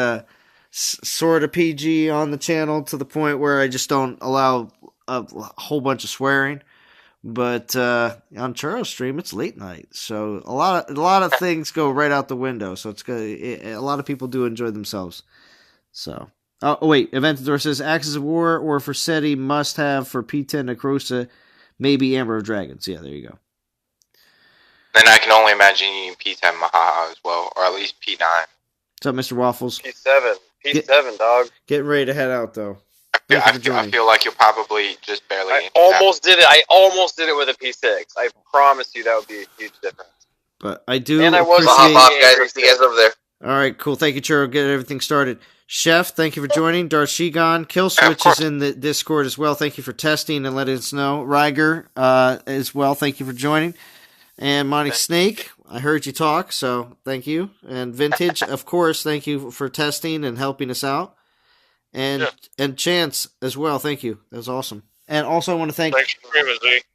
sort of PG on the channel to the point where I just don't allow a whole bunch of swearing. But on Churo's stream, it's late night, so a lot of things go right out the window. So a lot of people do enjoy themselves. So, wait, Aventador says Axis of War or for SETI must have for P10 Necrosa, maybe Amber of Dragons. Yeah, there you go.
Then I can only imagine using P10 Mahaha as well, or at least P9.
What's up, Mr. Waffles?
P7, dog.
Getting ready to head out though.
I feel like you'll probably just barely.
I almost did it with a P6. I promise you that would be a huge difference.
But I do.
And I was guys. See you guys over there.
All right, cool. Thank you, Churro. Get everything started. Chef, thank you for joining. Darth Shigon. Kill Switch is in the Discord as well. Thank you for testing and letting us know. Ryger as well. Thank you for joining. And Monty Snake, I heard you talk, so thank you. And Vintage, of course, thank you for testing and helping us out. And Chance as well, thank you. That was awesome. And also I want to thank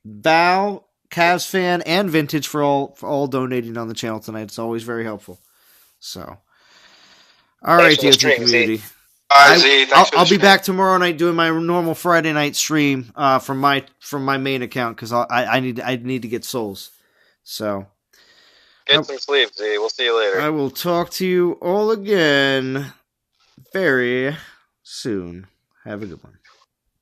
Val, Cavs fan, and Vintage for all donating on the channel tonight. It's always very helpful. So, all right, DOG community. I'll be back tomorrow night doing my normal Friday night stream from my main account because I need to get souls. So
get some sleep, Z. We'll see you later.
I will talk to you all again very soon. Have a good one.